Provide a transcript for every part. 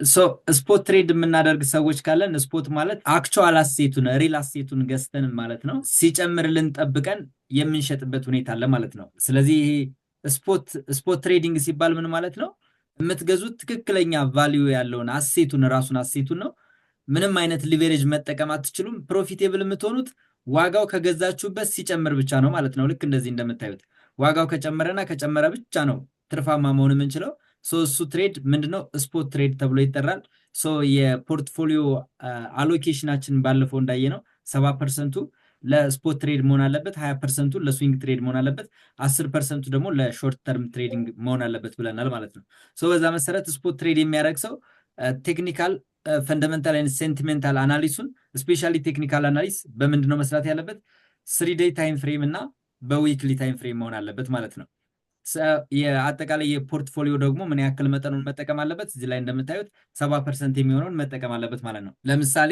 ሶ ስፖት ትሬድ የምናደርግ ሰዎች ካለን ስፖት ማለት አክቹዋል አሴቱን ሪል አሴቱን ገዝተን ማለት ነው ሲጨምርልን ጠብቀን የምንሸጥበት ሁኔታ አለ ማለት ነው። ስለዚህ ይሄ ስፖት ትሬዲንግ ሲባል ምን ማለት ነው? የምትገዙት ትክክለኛ ቫልዩ ያለውን ራሱን አሴቱን ነው። ምንም አይነት ሊቨሬጅ መጠቀም አትችሉም። ፕሮፊቴብል የምትሆኑት ዋጋው ከገዛችሁበት ሲጨምር ብቻ ነው ማለት ነው። ልክ እንደዚህ እንደምታዩት ዋጋው ከጨመረና ከጨመረ ብቻ ነው ትርፋማ መሆን የምንችለው። እሱ ትሬድ ምንድነው? ስፖት ትሬድ ተብሎ ይጠራል። የፖርትፎሊዮ አሎኬሽናችን ባለፈው እንዳየ ነው 70%ቱ ለስፖት ትሬድ መሆን አለበት፣ 20%ቱ ለስዊንግ ትሬድ መሆን አለበት፣ 10%ቱ ደግሞ ለሾርት ተርም ትሬዲንግ መሆን አለበት ብለናል ማለት ነው። በዛ መሰረት ስፖት ትሬድ የሚያደርግ ሰው ቴክኒካል ፈንዳሜንታል ኤንድ ሴንቲሜንታል አናሊሱን ስፔሻሊ ቴክኒካል አናሊስ በምንድነው መስራት ያለበት? 3 ዴይ ታይም ፍሬም እና በዊክሊ ታይም ፍሬም መሆን አለበት ማለት ነው። የአጠቃላይ የፖርትፎሊዮ ደግሞ ምን ያክል መጠኑን መጠቀም አለበት? እዚህ ላይ እንደምታዩት 70% የሚሆነውን መጠቀም አለበት ማለት ነው። ለምሳሌ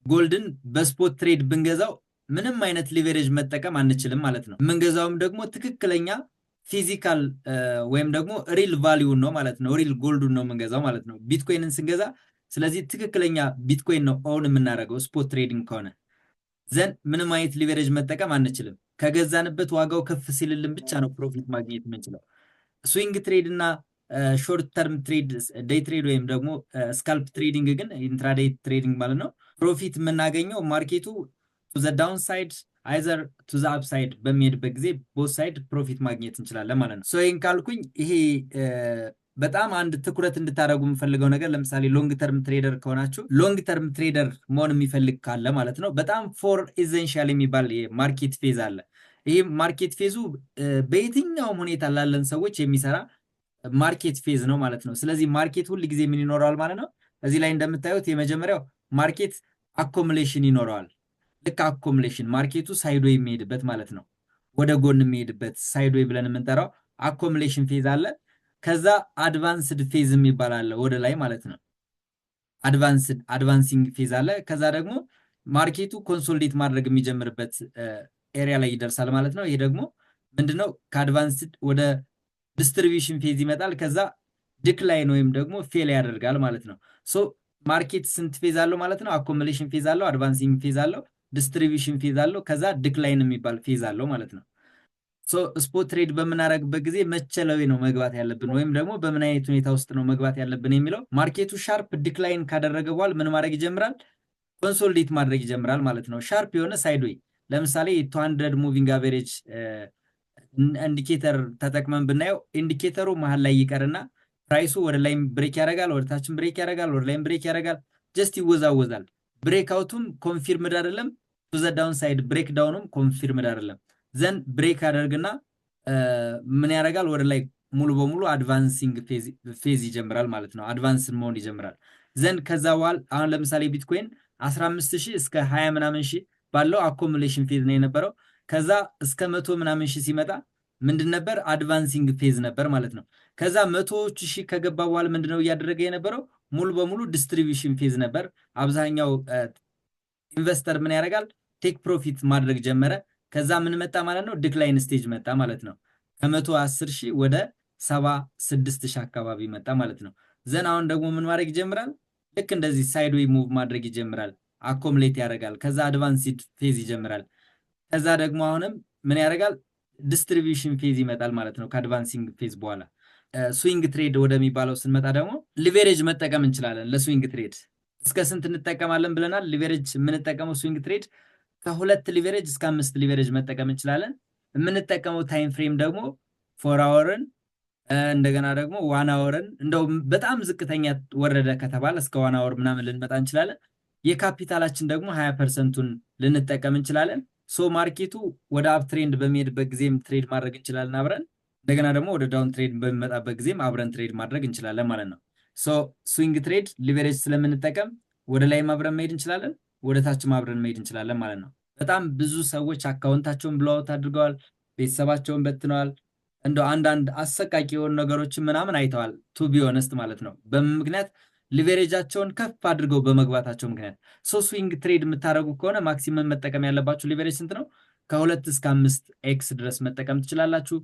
ጎልድን በስፖት ትሬድ ብንገዛው ምንም አይነት ሊቨሬጅ መጠቀም አንችልም ማለት ነው። የምንገዛውም ደግሞ ትክክለኛ ፊዚካል ወይም ደግሞ ሪል ቫሊዩን ነው ማለት ነው። ሪል ጎልዱን ነው የምንገዛው ማለት ነው ቢትኮይንን ስንገዛ። ስለዚህ ትክክለኛ ቢትኮይን ነው ኦውን የምናደርገው ስፖት ትሬዲንግ ከሆነ ዘንድ ምንም አይነት ሊቨሬጅ መጠቀም አንችልም። ከገዛንበት ዋጋው ከፍ ሲልልን ብቻ ነው ፕሮፊት ማግኘት የምንችለው። ስዊንግ ትሬድ እና ሾርት ተርም ትሬድ ዴይ ትሬድ ወይም ደግሞ ስካልፕ ትሬዲንግ ግን ኢንትራዴይ ትሬዲንግ ማለት ነው። ፕሮፊት የምናገኘው ማርኬቱ ቱ ዘ ዳውን ሳይድ አይዘር ቱ ዘ አፕሳይድ በሚሄድበት ጊዜ ቦት ሳይድ ፕሮፊት ማግኘት እንችላለን ማለት ነው። ይህን ካልኩኝ ይሄ በጣም አንድ ትኩረት እንድታደርጉ የምፈልገው ነገር ለምሳሌ ሎንግ ተርም ትሬደር ከሆናችሁ ሎንግ ተርም ትሬደር መሆን የሚፈልግ ካለ ማለት ነው በጣም ፎር ኢዘንሻል የሚባል ማርኬት ፌዝ አለ። ይህ ማርኬት ፌዙ በየትኛውም ሁኔታ ላለን ሰዎች የሚሰራ ማርኬት ፌዝ ነው ማለት ነው። ስለዚህ ማርኬት ሁል ጊዜ ምን ይኖረዋል ማለት ነው? እዚህ ላይ እንደምታዩት የመጀመሪያው ማርኬት አኮሙሌሽን ይኖረዋል። ልክ አኮሙሌሽን ማርኬቱ ሳይዶ የሚሄድበት ማለት ነው። ወደ ጎን የሚሄድበት ሳይዶ ብለን የምንጠራው አኮሙሌሽን ፌዝ አለ። ከዛ አድቫንስድ ፌዝ የሚባል አለ ወደ ላይ ማለት ነው። አድቫንሲንግ ፌዝ አለ። ከዛ ደግሞ ማርኬቱ ኮንሶሊዴት ማድረግ የሚጀምርበት ኤሪያ ላይ ይደርሳል ማለት ነው። ይሄ ደግሞ ምንድነው? ከአድቫንስድ ወደ ዲስትሪቢዩሽን ፌዝ ይመጣል። ከዛ ዲክላይን ወይም ደግሞ ፌል ያደርጋል ማለት ነው። ማርኬት ስንት ፌዝ አለው ማለት ነው? አኮሙሌሽን ፌዝ አለው፣ አድቫንሲንግ ፌዝ አለው፣ ዲስትሪቢዩሽን ፌዝ አለው፣ ከዛ ዲክላይን የሚባል ፌዝ አለው ማለት ነው። ስፖት ትሬድ በምናደርግበት ጊዜ መቼ ላይ ነው መግባት ያለብን ወይም ደግሞ በምን አይነት ሁኔታ ውስጥ ነው መግባት ያለብን የሚለው ማርኬቱ ሻርፕ ዲክላይን ካደረገ በኋላ ምን ማድረግ ይጀምራል? ኮንሶሊዴት ማድረግ ይጀምራል ማለት ነው። ሻርፕ የሆነ ሳይድዌይ ለምሳሌ 200 ሙቪንግ አቨሬጅ ኢንዲኬተር ተጠቅመን ብናየው ኢንዲኬተሩ መሀል ላይ ይቀርና ፕራይሱ ወደ ላይም ብሬክ ያደርጋል፣ ወደ ታችም ብሬክ ያደርጋል፣ ወደ ላይም ብሬክ ያደርጋል። ጀስት ይወዛወዛል። ብሬክ አውቱም ኮንፊርምድ አይደለም፣ ቱ ዘ ዳውን ሳይድ ብሬክ ዳውኑም ኮንፊርምድ አይደለም። ዘን ብሬክ ያደርግና ምን ያደርጋል? ወደ ላይ ሙሉ በሙሉ አድቫንሲንግ ፌዝ ይጀምራል ማለት ነው። አድቫንስ መሆን ይጀምራል። ዘን ከዛ በኋላ አሁን ለምሳሌ ቢትኮይን 15,000 እስከ 20 ምናምን ሺህ ባለው አኮሙሌሽን ፌዝ ነው የነበረው። ከዛ እስከ 100 ምናምን ሺህ ሲመጣ ምንድን ነበር? አድቫንሲንግ ፌዝ ነበር ማለት ነው። ከዛ 100 ሺህ ከገባ በኋላ ምንድነው እያደረገ የነበረው? ሙሉ በሙሉ ዲስትሪቢዩሽን ፌዝ ነበር። አብዛኛው ኢንቨስተር ምን ያደርጋል? ቴክ ፕሮፊት ማድረግ ጀመረ። ከዛ ምን መጣ ማለት ነው? ዲክላይን ስቴጅ መጣ ማለት ነው። ከ110 ሺህ ወደ 76 ሺህ አካባቢ መጣ ማለት ነው። ዘን አሁን ደግሞ ምን ማድረግ ይጀምራል? ልክ እንደዚህ ሳይድዌይ ሙቭ ማድረግ ይጀምራል። አኮሙሌት ያደርጋል። ከዛ አድቫንስድ ፌዝ ይጀምራል። ከዛ ደግሞ አሁንም ምን ያደርጋል? ዲስትሪቢዩሽን ፌዝ ይመጣል ማለት ነው። ከአድቫንሲንግ ፌዝ በኋላ ስዊንግ ትሬድ ወደሚባለው ስንመጣ ደግሞ ሊቨሬጅ መጠቀም እንችላለን። ለስዊንግ ትሬድ እስከ ስንት እንጠቀማለን ብለናል? ሊቨሬጅ የምንጠቀመው ስዊንግ ትሬድ ከ2 ሊቨሬጅ እስከ 5 ሊቨሬጅ መጠቀም እንችላለን። የምንጠቀመው ታይም ፍሬም ደግሞ 4 አወርን እንደገና ደግሞ 1 አወርን እንደው በጣም ዝቅተኛ ወረደ ከተባለ እስከ 1 አወር ምናምን ልንመጣ እንችላለን። የካፒታላችን ደግሞ 20%ቱን ልንጠቀም እንችላለን። ማርኬቱ ወደ አፕ ትሬንድ በሚሄድበት ጊዜም ትሬድ ማድረግ እንችላለን አብረን። እንደገና ደግሞ ወደ ዳውን ትሬድ በሚመጣበት ጊዜም አብረን ትሬድ ማድረግ እንችላለን ማለት ነው። ስዊንግ ትሬድ ሊቨሬጅ ስለምንጠቀም ወደ ላይም አብረን መሄድ እንችላለን፣ ወደ ታችም አብረን መሄድ እንችላለን ማለት ነው። በጣም ብዙ ሰዎች አካውንታቸውን ብሎውት አድርገዋል፣ ቤተሰባቸውን በትነዋል፣ እንደው አንዳንድ አሰቃቂ የሆኑ ነገሮችን ምናምን አይተዋል። ቱ ቢ ኦነስት ማለት ነው። በምክንያት ሊቨሬጃቸውን ከፍ አድርገው በመግባታቸው ምክንያት። ስዊንግ ትሬድ የምታደርጉ ከሆነ ማክሲመም መጠቀም ያለባችሁ ሊቨሬጅ ስንት ነው? ከ2 እስከ 5 ኤክስ ድረስ መጠቀም ትችላላችሁ።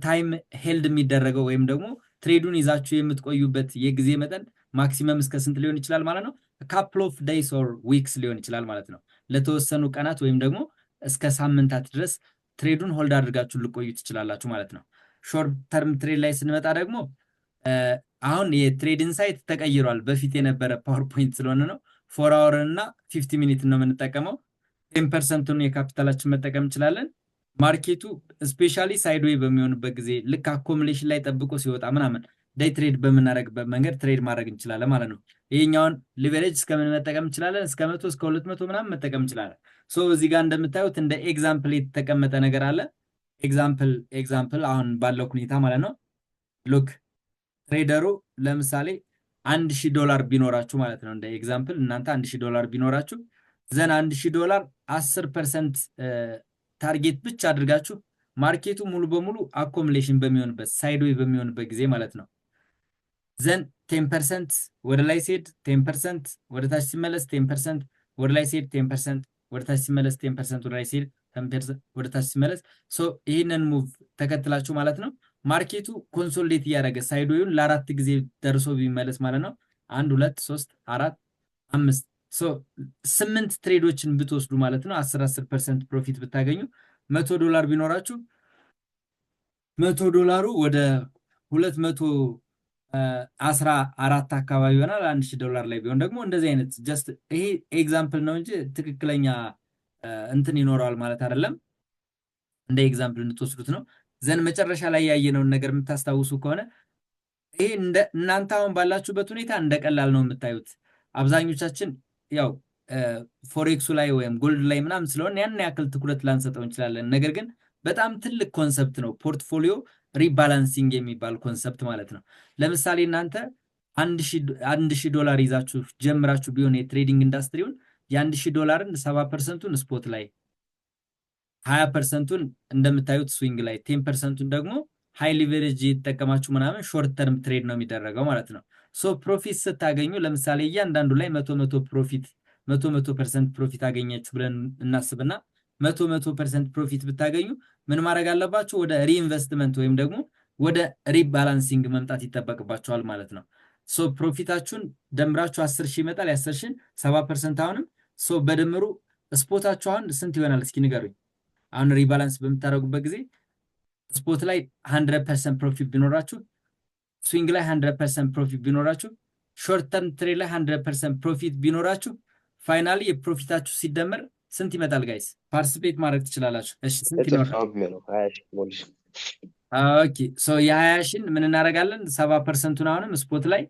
ታይም ሄልድ የሚደረገው ወይም ደግሞ ትሬዱን ይዛችሁ የምትቆዩበት የጊዜ መጠን ማክሲመም እስከ ስንት ሊሆን ይችላል ማለት ነው? ካፕል ኦፍ ዴይስ ኦር ዊክስ ሊሆን ይችላል ማለት ነው። ለተወሰኑ ቀናት ወይም ደግሞ እስከ ሳምንታት ድረስ ትሬዱን ሆልድ አድርጋችሁ ልቆዩ ትችላላችሁ ማለት ነው። ሾርት ተርም ትሬድ ላይ ስንመጣ ደግሞ አሁን የትሬድ ኢንሳይት ተቀይሯል። በፊት የነበረ ፓወርፖይንት ስለሆነ ነው። 4 አወር እና 50 ሚኒት ነው የምንጠቀመው። 10%ቱን የካፒታላችን መጠቀም እንችላለን። ማርኬቱ ስፔሻሊ ሳይድዌይ በሚሆንበት ጊዜ ልክ አኮሙሌሽን ላይ ጠብቆ ሲወጣ ምናምን ዴይ ትሬድ በምናደርግበት መንገድ ትሬድ ማድረግ እንችላለን ማለት ነው። ይሄኛውን ሊቨሬጅ እስከምን መጠቀም እንችላለን? እስከ 100 እስከ 200 ምናምን መጠቀም እንችላለን። ሶ እዚህ ጋር እንደምታዩት እንደ ኤግዛምፕል የተቀመጠ ነገር አለ። ኤግዛምፕል አሁን ባለው ሁኔታ ማለት ነው። ሉክ ትሬደሩ ለምሳሌ $1000 ቢኖራችሁ ማለት ነው። እንደ ኤግዛምፕል እናንተ $1000 ቢኖራችሁ ዘን $1000 10% ታርጌት ብቻ አድርጋችሁ ማርኬቱ ሙሉ በሙሉ አኮሙሌሽን በሚሆንበት ሳይድዌይ በሚሆንበት ጊዜ ማለት ነው ዘን 10% ወደ ላይ ሲሄድ 10% ወደ ታች ሲመለስ 10% ወደ ላይ ሲሄድ 10% ወደ ታች ሲመለስ 10% ወደ ላይ ሲሄድ 10% ወደ ታች ሲመለስ ሶ ይህንን ሙቭ ተከትላችሁ ማለት ነው ማርኬቱ ኮንሶሊዴት እያደረገ ሳይድዌዩን ለ4 ጊዜ ደርሶ ቢመለስ ማለት ነው 1 2 3 4 5 ሶ 8 ትሬዶችን ብትወስዱ ማለት ነው 10% ፕሮፊት ብታገኙ $100 ቢኖራችሁ $100 ወደ 214 አካባቢ ይሆናል። $1000 ላይ ቢሆን ደግሞ እንደዚህ አይነት ጀስት ይሄ ኤግዛምፕል ነው እንጂ ትክክለኛ እንትን ይኖረዋል ማለት አይደለም። እንደ ኤግዛምፕል እንድትወስዱት ነው። ዘን መጨረሻ ላይ ያየነውን ነገር የምታስታውሱ ከሆነ ይሄ እናንተ አሁን ባላችሁበት ሁኔታ እንደቀላል ነው የምታዩት። አብዛኞቻችን ያው ፎሬክሱ ላይ ወይም ጎልድ ላይ ምናምን ስለሆነ ያን ያክል ትኩረት ላንሰጠው እንችላለን። ነገር ግን በጣም ትልቅ ኮንሰፕት ነው ፖርትፎሊዮ ሪባላንሲንግ የሚባል ኮንሰፕት ማለት ነው። ለምሳሌ እናንተ $1000 ይዛችሁ ጀምራችሁ ቢሆን የትሬዲንግ ኢንዱስትሪውን $1000ን 7%ቱን ስፖት ላይ 20%ቱን እንደምታዩት ስዊንግ ላይ 10%ቱን ደግሞ ሃይ ሊቨሬጅ የተጠቀማችሁ ምናምን ሾርት ተርም ትሬድ ነው የሚደረገው ማለት ነው። ሶ ፕሮፊት ስታገኙ ለምሳሌ እያንዳንዱ ላይ 100% ፕሮፊት አገኛችሁ ብለን እናስብና 100% ፕሮፊት ብታገኙ ምን ማድረግ አለባችሁ? ወደ ሪኢንቨስትመንት ወይም ደግሞ ወደ ሪባላንሲንግ መምጣት ይጠበቅባችኋል ማለት ነው። ሶ ፕሮፊታችሁን ደምራችሁ 10,000 ይመጣል። የ10,000 7% አሁንም ሶ በድምሩ ስፖታችሁ አሁን ስንት ይሆናል? እስኪ ንገሩኝ። አሁን ሪባላንስ በምታደርጉበት ጊዜ ስፖት ላይ 100% ፕሮፊት ቢኖራችሁ፣ ስዊንግ ላይ 100% ፕሮፊት ቢኖራችሁ፣ ሾርት ተርም ትሬድ ላይ 100% ፕሮፊት ቢኖራችሁ ፋይናሊ የፕሮፊታችሁ ሲደመር ስንት ይመጣል? ጋይስ ፓርቲሲፔት ማድረግ ትችላላችሁ። እሺ ስንት ይኖራል? ኦኬ ሶ የ20,000 ምን እናደርጋለን? 7%ቱን አሁንም ስፖት ላይ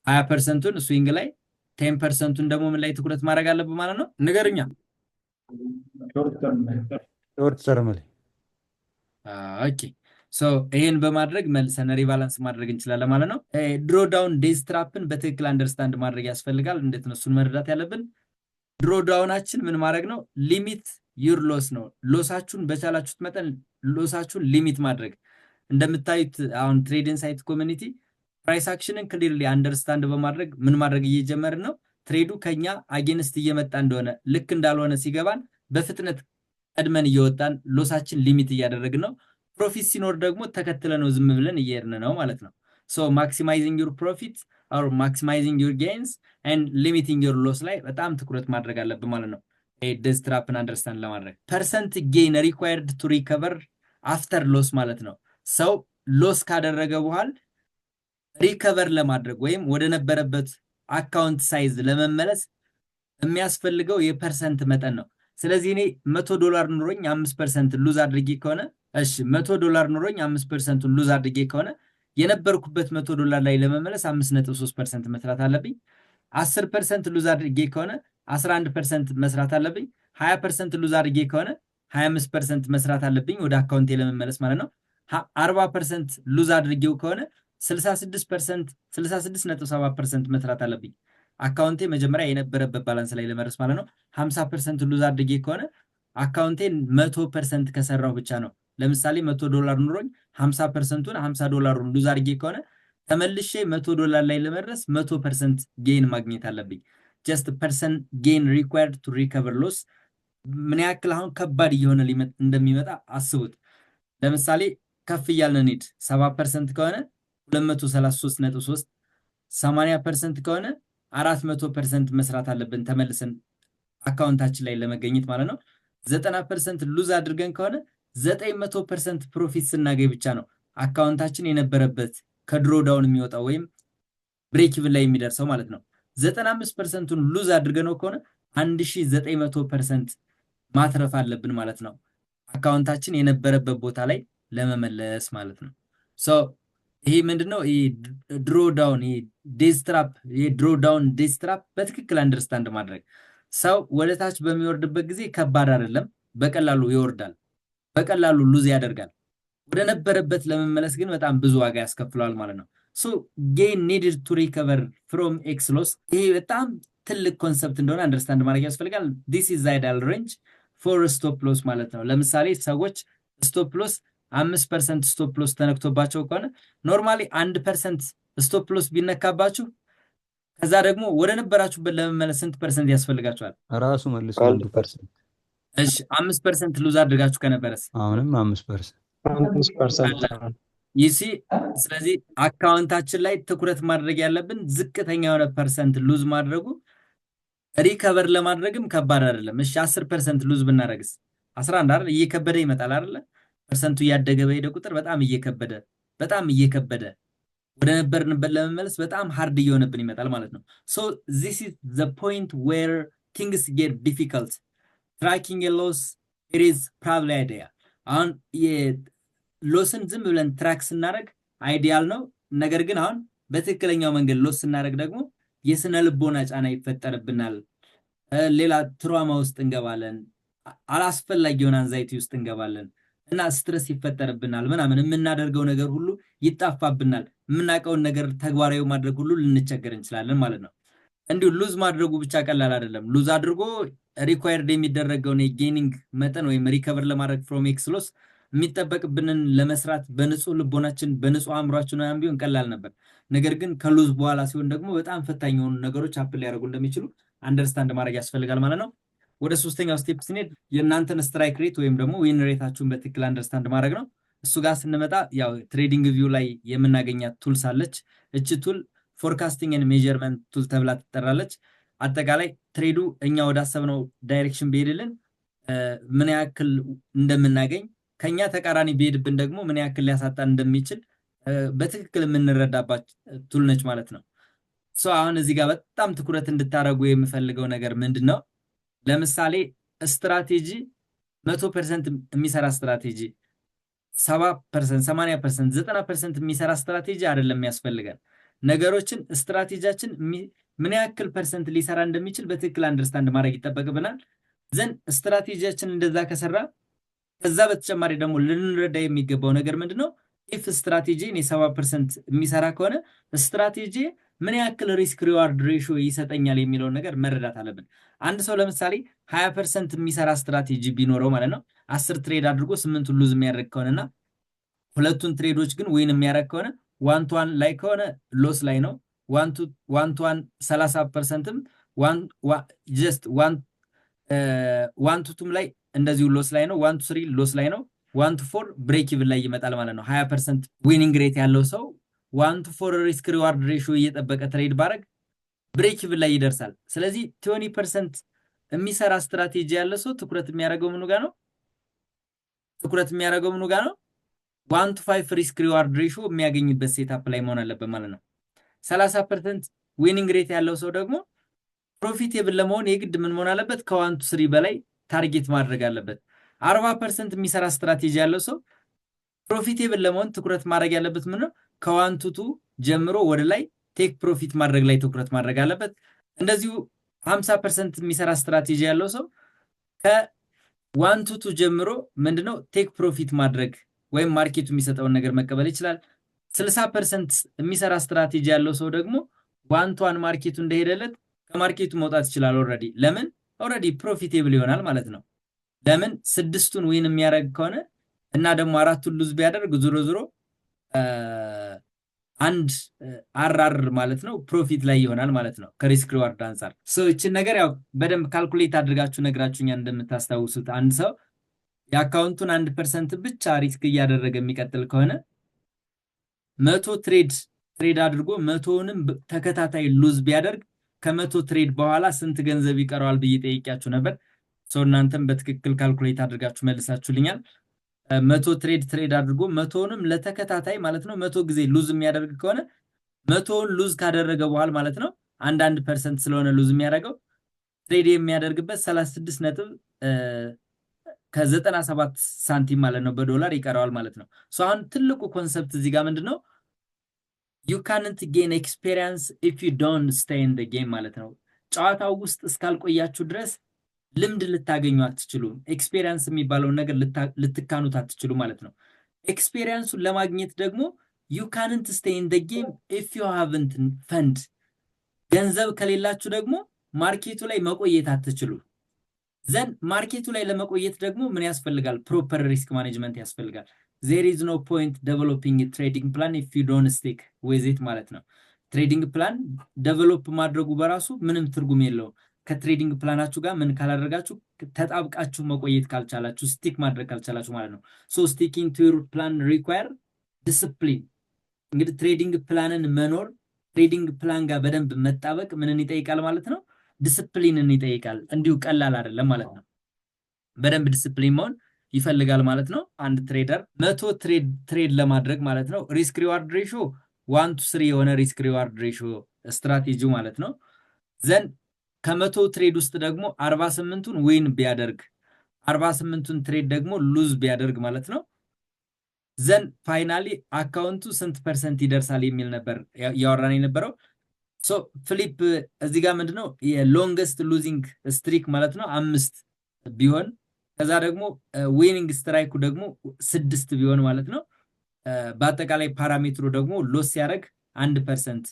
20%ቱን ስዊንግ ላይ 10%ቱን ደግሞ ምን ላይ ትኩረት ማድረግ አለብን ማለት ነው? ንገሩኛ። ሾርት ተርም ላይ። ኦኬ ሶ ይሄን በማድረግ መልሰን ሪባላንስ ማድረግ እንችላለን ማለት ነው። ድሮ ዳውን ዴዝ ትራፕን በትክክል አንደርስታንድ ማድረግ ያስፈልጋል። እንዴት ነው እሱን መረዳት ያለብን? ድሮ ዳውናችን ምን ማድረግ ነው? ሊሚት ዩር ሎስ ነው። ሎሳችሁን በቻላችሁት መጠን ሎሳችሁን ሊሚት ማድረግ። እንደምታዩት አሁን ትሬድ ኢንሳይት ኮሚኒቲ ፕራይስ አክሽንን ክሊርሊ አንደርስታንድ በማድረግ ምን ማድረግ እየጀመርን ነው? ትሬዱ ከኛ አጌንስት እየመጣ እንደሆነ ልክ እንዳልሆነ ሲገባን በፍጥነት ቀድመን እየወጣን ሎሳችን ሊሚት እያደረግን ነው። ፕሮፊት ሲኖር ደግሞ ተከትለ ነው ዝም ብለን እየሄድን ነው ማለት ነው። ሶ ማክሲማይዚንግ ዩር ፕሮፊት ኦር ማክሲማይዚንግ ዩር ጌንስ ኤንድ ሊሚቲንግ ዩር ሎስ ላይ በጣም ትኩረት ማድረግ አለብን ማለት ነው። ዴዝ ትራፕን አንደርስታንድ ለማድረግ ፐርሰንት ጌን ሪኳየርድ ቱ ሪከቨር አፍተር ሎስ ማለት ነው። ሰው ሎስ ካደረገ በኋላ ሪከቨር ለማድረግ ወይም ወደ ነበረበት አካውንት ሳይዝ ለመመለስ የሚያስፈልገው የፐርሰንት መጠን ነው። ስለዚህ እኔ $100 ኑሮኝ 5% ሉዝ አድርጌ ከሆነ እሺ $100 ኑሮኝ 5% ሉዝ አድርጌ ከሆነ የነበርኩበት $100 ላይ ለመመለስ 5.3% መስራት አለብኝ። 10% ሉዝ አድርጌ ከሆነ 11% መስራት አለብኝ። 20% ሉዝ አድርጌ ከሆነ 25% መስራት አለብኝ ወደ አካውንቴ ለመመለስ ማለት ነው። 40% ሉዝ አድርጌው ከሆነ 66.7% መስራት አለብኝ አካውንቴ መጀመሪያ የነበረበት ባላንስ ላይ ለመድረስ ማለት ነው። 50% ሉዝ አድርጌ ከሆነ አካውንቴን 100% ከሰራው ብቻ ነው። ለምሳሌ $100 ኑሮኝ 50%ቱን $50 ሉዝ አድርጌ ከሆነ ተመልሼ $100 ላይ ለመድረስ 100% ጌን ማግኘት አለብኝ። ጀስት ፐርሰንት ጌን ሪኳየርድ ቱ ሪከቨር ሎስ ምን ያክል አሁን ከባድ እየሆነ እንደሚመጣ አስቡት። ለምሳሌ ከፍ እያልን እንሂድ። 7% ከሆነ 233.3 80% ከሆነ 400% መስራት አለብን ተመልሰን አካውንታችን ላይ ለመገኘት ማለት ነው። 90% ሉዝ አድርገን ከሆነ 900% ፕሮፊት ስናገኝ ብቻ ነው አካውንታችን የነበረበት ከድሮ ዳውን የሚወጣው ወይም ብሬክ ኢቭን ላይ የሚደርሰው ማለት ነው። 95%ቱን ሉዝ አድርገነው ከሆነ 1900% ማትረፍ አለብን ማለት ነው አካውንታችን የነበረበት ቦታ ላይ ለመመለስ ማለት ነው። ሶ ይሄ ምንድነው? ይሄ ድሮ ዳውን ይሄ ዴስትራፕ ይሄ ድሮ ዳውን ዴስትራፕ በትክክል አንደርስታንድ ማድረግ ሰው ወደ ታች በሚወርድበት ጊዜ ከባድ አይደለም፣ በቀላሉ ይወርዳል፣ በቀላሉ ሉዝ ያደርጋል። ወደ ነበረበት ለመመለስ ግን በጣም ብዙ ዋጋ ያስከፍለዋል ማለት ነው። ሶ ጌን ኒድድ ቱ ሪከቨር ፍሮም ኤክስ ሎስ ይሄ በጣም ትልቅ ኮንሰፕት እንደሆነ አንደርስታንድ ማድረግ ያስፈልጋል። ዲስ ኢዝ አይዲያል ሬንጅ ፎር ስቶፕ ሎስ ማለት ነው። ለምሳሌ ሰዎች ስቶፕ ሎስ 5% ስቶፕ ሎስ ተነክቶባቸው ከሆነ ኖርማሊ 1% ስቶፕ ሎስ ቢነካባችሁ ከዛ ደግሞ ወደ ነበራችሁበት ለመመለስ ስንት ፐርሰንት ያስፈልጋችኋል? ራሱ መልሶ 1%። እሺ 5% ሉዝ አድርጋችሁ ከነበረስ አሁንም 5%። 5% ይሲ ስለዚህ አካውንታችን ላይ ትኩረት ማድረግ ያለብን ዝቅተኛ የሆነ ፐርሰንት ሉዝ ማድረጉ ሪከቨር ለማድረግም ከባድ አይደለም። እሺ 10% ሉዝ ብናደርግስ 11 አይደል? እየከበደ ይመጣል አይደል? ፐርሰንቱ እያደገ በሄደ ቁጥር በጣም እየከበደ ወደ ነበርንበት ለመመለስ በጣም ሃርድ እየሆነብን ይመጣል ማለት ነው። ሶ this is the point where things get difficult. Tracking a loss, it is probably ideal. አሁን ሎስን ዝም ብለን ትራክ ስናደርግ አይዲያል ነው። ነገር ግን አሁን በትክክለኛው መንገድ ሎስ ስናደርግ ደግሞ የስነ ልቦና ጫና ይፈጠርብናል። ሌላ ትራውማ ውስጥ እንገባለን። አላስፈላጊ የሆነ አንዛይቲ ውስጥ እንገባለን እና ስትረስ ይፈጠርብናል ምናምን የምናደርገው ነገር ሁሉ ይጣፋብናል። የምናውቀውን ነገር ተግባራዊ ማድረግ ሁሉ ልንቸገር እንችላለን ማለት ነው። እንዲሁ ሉዝ ማድረጉ ብቻ ቀላል አይደለም። ሉዝ አድርጎ ሪኳየርድ የሚደረገውን የጌኒንግ መጠን ወይም ሪከቨር ለማድረግ ፍሮም ኤክስ ሎስ የሚጠበቅብንን ለመስራት በንጹህ ልቦናችን በንጹህ አእምሯችን ምናምን ቢሆን ቀላል ነበር። ነገር ግን ከሉዝ በኋላ ሲሆን ደግሞ በጣም ፈታኝ የሆኑ ነገሮች አፕል ሊያደርጉ እንደሚችሉ አንደርስታንድ ማድረግ ያስፈልጋል ማለት ነው። ወደ ሶስተኛው ስቴፕ ስንሄድ የእናንተን ስትራይክ ሬት ወይም ደግሞ ዊን ሬታችሁን በትክክል አንደርስታንድ ማድረግ ነው። እሱ ጋር ስንመጣ ያው ትሬዲንግ ቪው ላይ የምናገኛት ቱልስ አለች። እቺ ቱል ፎርካስቲንግ ኤንድ ሜዠርመንት ቱል ተብላ ትጠራለች። አጠቃላይ ትሬዱ እኛ ወዳሰብነው ዳይሬክሽን ቢሄድልን ምን ያክል እንደምናገኝ ከኛ ተቃራኒ ቢሄድብን ደግሞ ምን ያክል ሊያሳጣን እንደሚችል በትክክል የምንረዳባት ቱል ነች ማለት ነው። ሶ አሁን እዚህ ጋር በጣም ትኩረት እንድታደርጉ የምፈልገው ነገር ምንድነው? ለምሳሌ ስትራቴጂ 100% የሚሰራ ስትራቴጂ 70%፣ 80%፣ 90% የሚሰራ ስትራቴጂ አይደለም የሚያስፈልገን። ነገሮችን ስትራቴጂያችን ምን ያክል ፐርሰንት ሊሰራ እንደሚችል በትክክል አንደርስታንድ ማድረግ ይጠበቅብናል። ዘንድ ስትራቴጂያችን እንደዛ ከሰራ ከዛ በተጨማሪ ደግሞ ልንረዳ የሚገባው ነገር ምንድነው? ኢፍ ስትራቴጂ 70% የሚሰራ ከሆነ ስትራቴጂ ምን ያክል ሪስክ ሪዋርድ ሬሾ ይሰጠኛል የሚለውን ነገር መረዳት አለብን። አንድ ሰው ለምሳሌ 20% የሚሰራ ስትራቴጂ ቢኖረው ማለት ነው 10 ትሬድ አድርጎ 8ቱን ሉዝ የሚያደርግ ከሆነና ሁለቱን ትሬዶች ግን ዊን የሚያደርግ ከሆነ ዋን ቱ ዋን ላይ ከሆነ ሎስ ላይ ነው። ዋን ቱ ዋን 30%ም ዋን ቱ ቱም ላይ እንደዚሁ ሎስ ላይ ነው። ዋን ቱ ስሪ ሎስ ላይ ነው። ዋን ቱ ፎር ብሬክ ኢቭን ላይ ይመጣል ማለት ነው። 20% ዊኒንግ ሬት ያለው ሰው ዋን ቱ ፎር ሪስክ ሪዋርድ ሬሾ እየጠበቀ ትሬድ ባረግ ብሬክ ኢቭን ላይ ይደርሳል። ስለዚህ 20% የሚሰራ ስትራቴጂ ያለ ሰው ትኩረት የሚያደርገው ምኑ ጋር ነው? ትኩረት የሚያደርገው ምኑ ጋር ነው? 1 to 5 ሪስክ ሪዋርድ ሬሾ የሚያገኝበት ሴታፕ ላይ መሆን አለበት ማለት ነው። 30% ዊኒንግ ሬት ያለው ሰው ደግሞ ፕሮፊቴብል ለመሆን የግድ ምን መሆን አለበት? ከ1 to 3 በላይ ታርጌት ማድረግ አለበት። 40% የሚሰራ ስትራቴጂ ያለው ሰው ፕሮፊቴብል ለመሆን ትኩረት ማድረግ ያለበት ምን ነው? ከ1 to 2 ጀምሮ ወደ ላይ ቴክ ፕሮፊት ማድረግ ላይ ትኩረት ማድረግ አለበት። እንደዚሁ 50% የሚሰራ ስትራቴጂ ያለው ሰው ከ1 to 2 ጀምሮ ምንድነው ቴክ ፕሮፊት ማድረግ ወይም ማርኬቱ የሚሰጠውን ነገር መቀበል ይችላል። 60% የሚሰራ ስትራቴጂ ያለው ሰው ደግሞ 1 to 1 ማርኬቱ እንደሄደለት ከማርኬቱ መውጣት ይችላል። ለምን ኦልሬዲ ፕሮፊቴብል ይሆናል ማለት ነው። ለምን 6ቱን ዊን የሚያደርግ ከሆነ እና ደግሞ 4ቱን ሉዝ ቢያደርግ ዞሮ አንድ አር ማለት ነው ፕሮፊት ላይ ይሆናል ማለት ነው ከሪስክ ሪዋርድ አንፃር። እቺን ነገር ያው በደንብ ካልኩሌት አድርጋችሁ ነግራችሁኛል። እንደምታስታውሱት አንድ ሰው የአካውንቱን 1% ብቻ ሪስክ እያደረገ የሚቀጥል ከሆነ 100 ትሬድ ትሬድ አድርጎ 100ንም ተከታታይ ሉዝ ቢያደርግ ከ100 ትሬድ በኋላ ስንት ገንዘብ ይቀረዋል ብዬ ጠይቄያችሁ ነበር። እናንተም በትክክል ካልኩሌት አድርጋችሁ መልሳችሁልኛል። 100 ትሬድ አድርጎ 100ንም ለተከታታይ ማለት ነው 100 ጊዜ ሉዝ የሚያደርግ ከሆነ 100ን ሉዝ ካደረገ በኋላ ማለት ነው 1% ስለሆነ ሉዝ የሚያደርገው ትሬድ የሚያደርግበት 36 ነጥብ ከ97 ሳንቲም ማለት ነው በዶላር ይቀረዋል ማለት ነው። አሁን ትልቁ ኮንሰፕት እዚህ ጋር ምንድነው? you can't gain experience if you don't stay in the game ማለት ነው። ጨዋታው ውስጥ እስካልቆያችሁ ድረስ ልምድ ልታገኙ አትችሉም። ኤክስፔሪየንስ የሚባለውን ነገር ልትካኑት አትችሉ ማለት ነው። ኤክስፔሪየንሱን ለማግኘት ደግሞ you can't stay in the game if you haven't fund ገንዘብ ከሌላችሁ ደግሞ ማርኬቱ ላይ መቆየት አትችሉ። ዘን ማርኬቱ ላይ ለመቆየት ደግሞ ምን ያስፈልጋል? ፕሮፐር ሪስክ ማኔጅመንት ያስፈልጋል። there is no point developing a trading plan if you don't stick with it ማለት ነው። ትሬዲንግ ፕላን ዴቨሎፕ ማድረጉ በራሱ ምንም ትርጉም የለውም ከትሬዲንግ ፕላናችሁ ጋር ምን ካላደረጋችሁ ተጣብቃችሁ መቆየት ካልቻላችሁ ስቲክ ማድረግ ካልቻላችሁ ማለት ነው። sticking to your plan require discipline። እንግዲህ ትሬዲንግ ፕላንን መኖር ትሬዲንግ ፕላን ጋር በደንብ መጣበቅ ምንን ይጠይቃል ማለት ነው? ዲስፕሊንን ይጠይቃል። እንዲሁ ቀላል አይደለም ማለት ነው። በደንብ ዲስፕሊን መሆን ይፈልጋል ማለት ነው። አንድ ትሬደር 100 ትሬድ ለማድረግ ማለት ነው ሪስክ ሪዋርድ ሬሽዮ 1:3 የሆነ ሪስክ ሪዋርድ ሬሽዮ ስትራቴጂው ማለት ነው። ዘን ከ100 ትሬድ ውስጥ ደግሞ 48ቱን ዊን ቢያደርግ 48ቱን ትሬድ ደግሞ ሉዝ ቢያደርግ ማለት ነው። ዘን ፋይናሊ አካውንቱ ስንት ፐርሰንት ይደርሳል የሚል ነበር ያወራን የነበረው። ፍሊፕ እዚህ ጋር ምንድነው የሎንገስት ሉዚንግ ስትሪክ ማለት ነው 5 ቢሆን ከዛ ደግሞ ዊኒንግ ስትራይኩ ደግሞ 6 ቢሆን ማለት ነው። በአጠቃላይ ፓራሜትሩ ደግሞ ሎስ ሲያደርግ 1%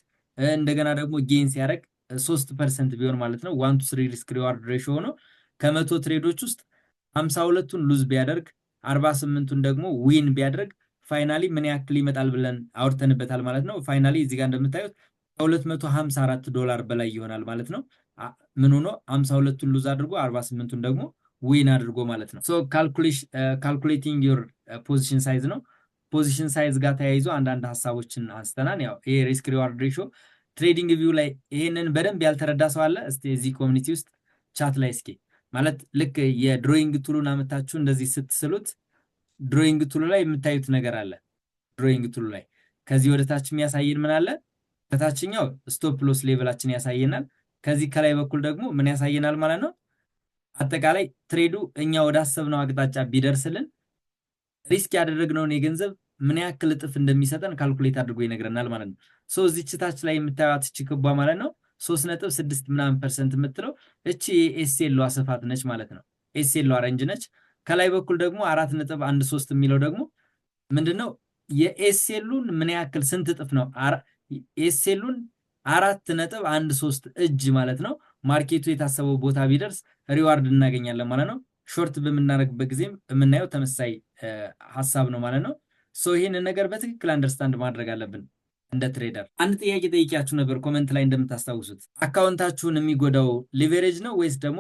እንደገና ደግሞ ጌን ሲያደርግ 3% ቢሆን ማለት ነው 1:3 ሪስክ ሪዋርድ ሬሽዮ ነው። ከ100 ትሬዶች ውስጥ 52ቱን ሉዝ ቢያደርግ 48ቱን ደግሞ ዊን ቢያደርግ ፋይናሊ ምን ያክል ይመጣል ብለን አውርተንበታል ማለት ነው። ፋይናሊ እዚህ ጋር እንደምታዩት $254 በላይ ይሆናል ማለት ነው። ምን ሆኖ 52ቱን ሉዝ አድርጎ 48ቱን ደግሞ ዊን አድርጎ ማለት ነው። ካልኩሌቲንግ ዩር ፖዚሽን ሳይዝ ነው። ፖዚሽን ሳይዝ ጋር ተያይዞ አንዳንድ ሀሳቦችን አንስተናል። ያው ይሄ ሪስክ ሪዋርድ ሬሽዮ ትሬዲንግ ቪው ላይ ይሄንን በደንብ ያልተረዳ ሰው አለ? እስቲ እዚህ ኮሚኒቲ ውስጥ ቻት ላይ እስኪ ማለት ልክ የድሮይንግ ቱሉን አመታችሁ እንደዚህ ስትስሉት ድሮይንግ ቱሉ ላይ የምታዩት ነገር አለ። ድሮይንግ ቱሉ ላይ ከዚህ ወደ ታች የሚያሳየን ምን አለ? ከታችኛው ስቶፕ ሎስ ሌቭላችን ያሳየናል። ከዚህ ከላይ በኩል ደግሞ ምን ያሳየናል ማለት ነው? አጠቃላይ ትሬዱ እኛ ወደ አሰብነው አቅጣጫ ቢደርስልን ሪስክ ያደረግነውን የገንዘብ ምን ያክል እጥፍ እንደሚሰጠን ካልኩሌት አድርጎ ይነግረናል ማለት ነው። እዚች ታች ላይ የምታዩት እቺ ክቧ ማለት ነው 3.6 ምናምን% የምትለው እቺ የኤስኤል ስፋት ነች ማለት ነው። ኤስኤል ሬንጅ ነች። ከላይ በኩል ደግሞ 4.13 የሚለው ደግሞ ምንድነው? የኤስኤሉን ምን ያክል ስንት እጥፍ ነው? ኤስኤሉን 4.13 እጅ ማለት ነው። ማርኬቱ የታሰበው ቦታ ቢደርስ ሪዋርድ እናገኛለን ማለት ነው። ሾርት በምናደርግበት ጊዜም የምናየው ተመሳሳይ ሐሳብ ነው ማለት ነው። ይሄንን ነገር በትክክል አንደርስታንድ ማድረግ አለብን። እንደ ትሬደር አንድ ጥያቄ ጠይቂያችሁ ነበር ኮሜንት ላይ እንደምታስታውሱት። አካውንታችሁን የሚጎዳው ሊቨሬጅ ነው ወይስ ደግሞ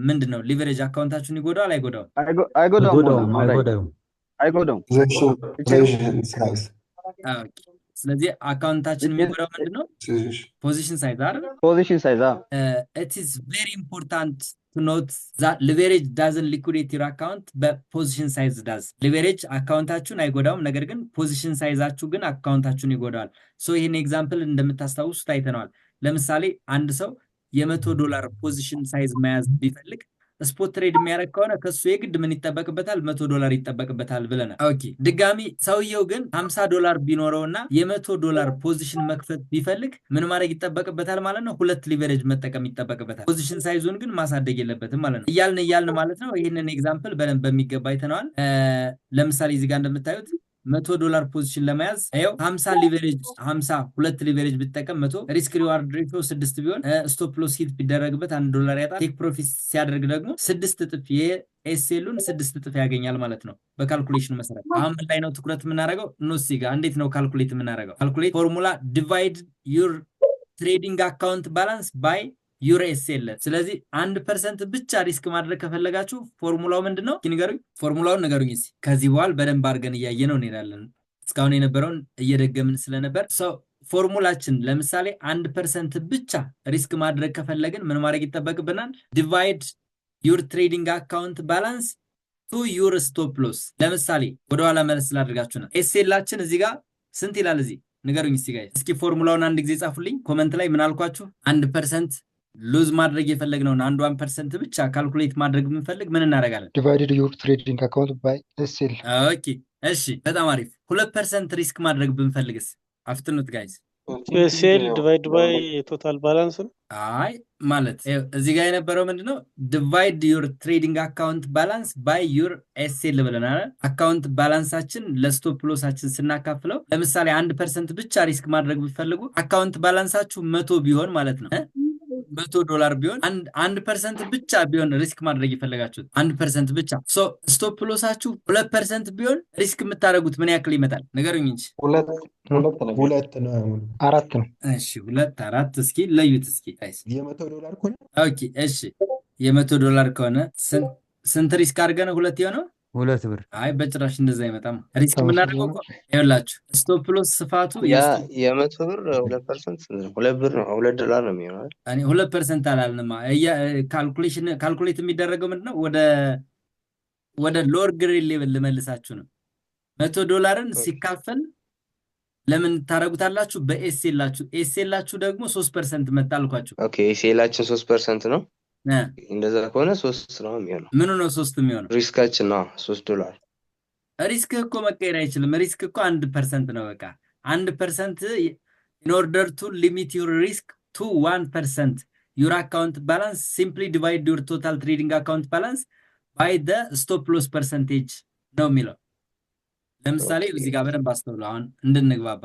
ምንድነው? ሊቨሬጅ አካውንታችሁን ይጎዳዋል አይጎዳውም? አይጎዳውም። ስለዚህ አካውንታችን የሚጎዳው ምንድነው? ፖዚሽን ሳይዝ አይደል? ፖዚሽን ሳይዝ it is very important to note that leverage doesn't liquidate your account but position size does. leverage አካውንታችሁን አይጎዳውም፣ ነገር ግን ፖዚሽን ሳይዛችሁ ግን አካውንታችሁን ይጎዳዋል። ይሄን ኤግዛምፕል እንደምታስታውሱት አይተናል። ለምሳሌ አንድ ሰው $100 ፖዚሽን ሳይዝ መያዝ ቢፈልግ ስፖት ትሬድ የሚያደርግ ከሆነ ከሱ የግድ ምን ይጠበቅበታል? $100 ይጠበቅበታል ብለናል። ኦኬ ድጋሚ ሰውየው ግን $50 ቢኖረውና $100 ፖዚሽን መክፈት ቢፈልግ ምን ማድረግ ይጠበቅበታል ማለት ነው? 2 ሊቨሬጅ መጠቀም ይጠበቅበታል። ፖዚሽን ሳይዙን ግን ማሳደግ የለበትም ማለት ነው። እያልን ማለት ነው። ይሄንን ኤግዛምፕል በደንብ በሚገባ አይተናል። ለምሳሌ እዚህ ጋር እንደምታዩት $100 ፖዚሽን ለመያዝ ይሄው 50 ሊቨሬጅ 52 ሊቨሬጅ ቢጠቀም 100 ሪስክ ሪዋርድ ሬሽዮ 6 ቢሆን ስቶፕ ሎስ ሂት ቢደረግበት $1 ያጣል። ቴክ ፕሮፊት ሲያደርግ ደግሞ 6 እጥፍ የኤስኤሉን 6 እጥፍ ያገኛል ማለት ነው በካልኩሌሽኑ መሰረት። አሁን ምን ላይ ነው ትኩረት የምናደርገው? ኖሲጋ እንዴት ነው ካልኩሌት የምናደርገው? ካልኩሌት ፎርሙላ ዲቫይድ ዩር ትሬዲንግ አካውንት ባላንስ ባይ ዩር ኤስኤል። ስለዚህ 1% ብቻ ሪስክ ማድረግ ከፈለጋችሁ ፎርሙላው ምንድነው? ንገሩኝ። ፎርሙላውን ንገሩኝ እስኪ። ከዚህ በኋላ በደንብ አድርገን እያየነው እንሄዳለን። እስካሁን የነበረውን እየደገምን ስለነበር ፎርሙላችን ለምሳሌ 1% ብቻ ሪስክ ማድረግ ከፈለግን ምን ማድረግ ይጠበቅብናል? ዲቫይድ ዩር ትሬዲንግ አካውንት ባላንስ ቱ ዩር ስቶፕ ሎስ። ለምሳሌ ወደኋላ መለስ ስላደርጋችሁና ኤስኤላችን እዚህ ጋር ስንት ይላል? እዚህ ንገሩኝ እስቲ ጋይስ። እስኪ ፎርሙላውን አንድ ጊዜ ጻፉልኝ ኮመንት ላይ። ምን አልኳችሁ? 1% ሉዝ ማድረግ የፈለግነውን 1% ብቻ ካልኩሌት ማድረግ የምንፈልግ ምን እናደርጋለን? ዲቫይድድ ዩር ትሬዲንግ አካውንት ባይ ኤስኤል። ኦኬ እሺ፣ በጣም አሪፍ። 2% ሪስክ ማድረግ ብንፈልግስ? አፍጥኑት ጋይስ። ኤስኤል ዲቫይድ ባይ ቶታል ባላንስ ነው። አይ ማለት እዚህ ጋር የነበረው ምንድነው? ዲቫይድ ዩር ትሬዲንግ አካውንት ባላንስ ባይ ዩር ኤስኤል ብለናል። አካውንት ባላንሳችን ለስቶፕ ሎሳችን ስናካፍለው ለምሳሌ 1% ብቻ ሪስክ ማድረግ ብትፈልጉ አካውንት ባላንሳችሁ 100 ቢሆን ማለት ነው $100 ቢሆን 1% ብቻ ቢሆን ሪስክ ማድረግ የፈለጋችሁት 1% ብቻ ስቶፕ ሎሳችሁ 2% ቢሆን ሪስክ የምታደርጉት ምን ያክል ይመጣል? ንገሩኝ እንጂ። ሁለት ነው። አራት ነው። እሺ 2 4 እስኪ ለዩት እስኪ ጋይስ። $100 ከሆነ ኦኬ እሺ $100 ከሆነ ስንት ሪስክ አድርገን ነው 2 የሆነው? 2 ብር። አይ በጭራሽ እንደዛ አይመጣም። ሪስክ የምናደርገው እኮ ይኸውላችሁ ስቶፕ ሎስ ስፋቱ የ100 ብር 2% $2 ብር ነው $2 ነው የሚሆነው። እኔ 2% አላልንማ። ካልኩሌት የሚደረገው ምንድነው? ወደ ሎወር ግሬድ ሌቭል ልመልሳችሁ ነው። $100ን ሲካፈል ለምን ታረጉታላችሁ? በኤስኤላችሁ። ኤስኤላችሁ ደግሞ 3% መጣ አልኳችሁ። ኦኬ ኤስኤላችን 3% ነው። እንደዛ ከሆነ 3 ነው የሚሆነው። ምኑ ነው 3 የሚሆነው? ሪስካችን ነው $3። ሪስክ እኮ መቀየር አይችልም። ሪስክ እኮ 1% ነው። በቃ 1% in order to limit your risk to 1% your account balance simply divide your total trading account balance by the stop loss percentage ነው የሚለው። ለምሳሌ እዚህ ጋር በደንብ አስተውሉ አሁን እንድንግባባ።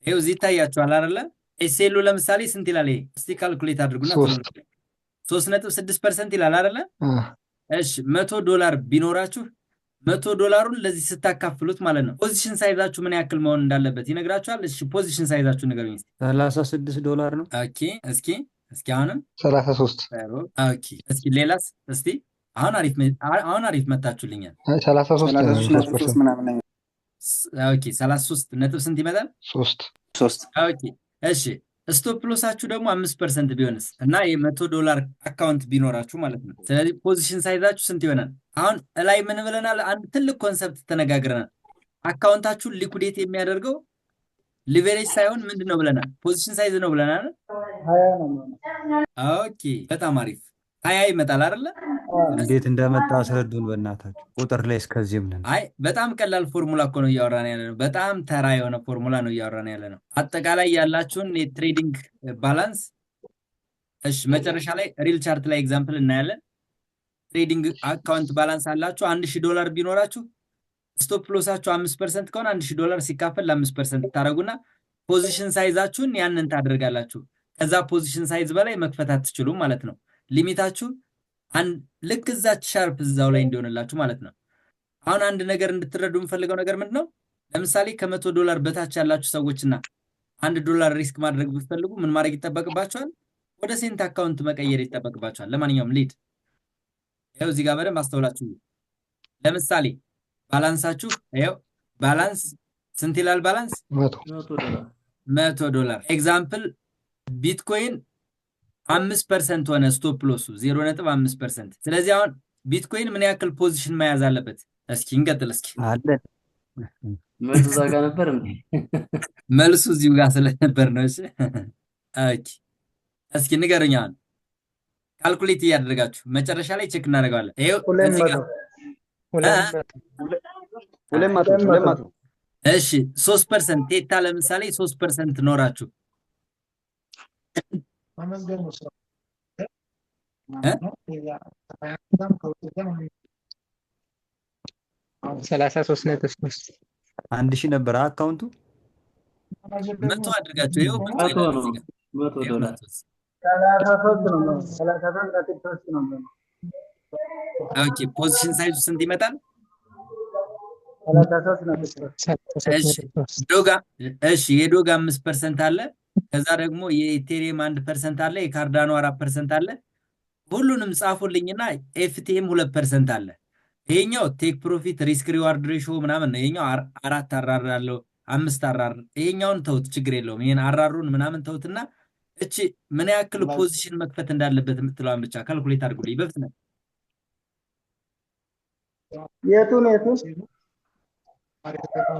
ይኸው እዚህ ታያችኋል አይደለ? ኤስኤሉ ለምሳሌ ስንት ይላል? ይሄ እስቲ ካልኩሌት አድርጉና 3.6% ይላል አይደለ? እሺ $100 ቢኖራችሁ $100ን ለዚህ ስታካፍሉት ማለት ነው ፖዚሽን ሳይዛችሁ ምን ያክል መሆን እንዳለበት ይነግራችኋል። እሺ ፖዚሽን ሳይዛችሁ ንገሩኝ እስቲ። $36 ነው። ኦኬ እስኪ አሁንም 33። ኦኬ እስኪ ሌላስ እስቲ አሁን አሪፍ መታችሁልኛል። 33 ምናምን። ኦኬ 33 ነጥብ ስንት ይመጣል? 3። ኦኬ እሺ ስቶፕ ሎሳችሁ ደግሞ 5% ቢሆንስ እና $100 አካውንት ቢኖራችሁ ማለት ነው። ስለዚህ ፖዚሽን ሳይዛችሁ ስንት ይሆናል? አሁን ላይ ምን ብለናል? አንድ ትልቅ ኮንሰፕት ተነጋግረናል። አካውንታችሁን ሊኩዴት የሚያደርገው ሊቨሬጅ ሳይሆን ምንድን ነው ብለናል? ፖዚሽን ሳይዝ ነው ብለናል። ኦኬ በጣም አሪፍ 20 ይመጣል አይደለ? እንዴት እንደመጣ አስረዱን በእናታችሁ። ቁጥር ላይ እስከዚህም ነን። አይ በጣም ቀላል ፎርሙላ እኮ ነው እያወራን ያለ ነው። በጣም ተራ የሆነ ፎርሙላ ነው እያወራን ያለ ነው። አጠቃላይ ያላችሁን የትሬዲንግ ባላንስ እሺ፣ መጨረሻ ላይ ሪል ቻርት ላይ ኤግዛምፕል እናያለን። ትሬዲንግ አካውንት ባላንስ አላችሁ $1000 ቢኖራችሁ ስቶፕ ሎሳችሁ 5% ከሆነ $1000 ሲካፈል ለ5% ታደርጉና ፖዚሽን ሳይዛችሁን ያንን ታደርጋላችሁ። ከዛ ፖዚሽን ሳይዝ በላይ መክፈት አትችሉም ማለት ነው። ሊሚታችሁ ልክ እዛች ሻርፕ እዛው ላይ እንዲሆንላችሁ ማለት ነው። አሁን አንድ ነገር እንድትረዱ የምፈልገው ነገር ምንድነው? ለምሳሌ $100 በታች ያላችሁ ሰዎችና $1 ሪስክ ማድረግ ብትፈልጉ ምን ማድረግ ይጠበቅባችኋል? ወደ ሴንት አካውንት መቀየር ይጠበቅባችኋል። ለማንኛውም ሊድ ይኸው እዚህ ጋር በደንብ አስተውላችሁ። ለምሳሌ ባላንሳችሁ ይኸው ባላንስ ስንት ይላል? ባላንስ $100 ኤግዛምፕል ቢትኮይን 5% ሆነ ስቶፕ ሎሱ 0.5%። ስለዚህ አሁን ቢትኮይን ምን ያክል ፖዚሽን መያዝ አለበት? እስኪ እንቀጥል። እስኪ አለ መልሱ እዛ ጋር ነበር እንዴ? መልሱ እዚሁ ጋር ስለነበር ነው። እሺ ኦኬ እስኪ ንገሩኝ። አሁን ካልኩሌት እያደረጋችሁ መጨረሻ ላይ ቼክ እናደርጋለን። ይሄው እዚህ ጋር እሺ 3% ቴታ ለምሳሌ 3% ኖራችሁ 33.3 1000 ነበር አካውንቱ 100 አድርጋችሁ ይኸው $100 ይላል እዚህ ጋር ኦኬ ፖዚሽን ሳይዙ ስንት ይመጣል? እሺ የዶጋ 5% አለ። ከዛ ደግሞ የኢቴሪየም 1% አለ። የካርዳኖ 4% አለ። ሁሉንም ጻፉልኝና ኤፍቲኤም 2% አለ። ይሄኛው ቴክ ፕሮፊት ሪስክ ሪዋርድ ሬሾ ምናምን ነው። ይሄኛው 4 አራር አለው 5 አራር ይሄኛውን ተውት፣ ችግር የለውም። ይሄን አራሩን ምናምን ተውትና እቺ ምን ያክል ፖዚሽን መክፈት እንዳለበት የምትለዋን ብቻ ካልኩሌት አድርጉልኝ በፍጥነት። የቱን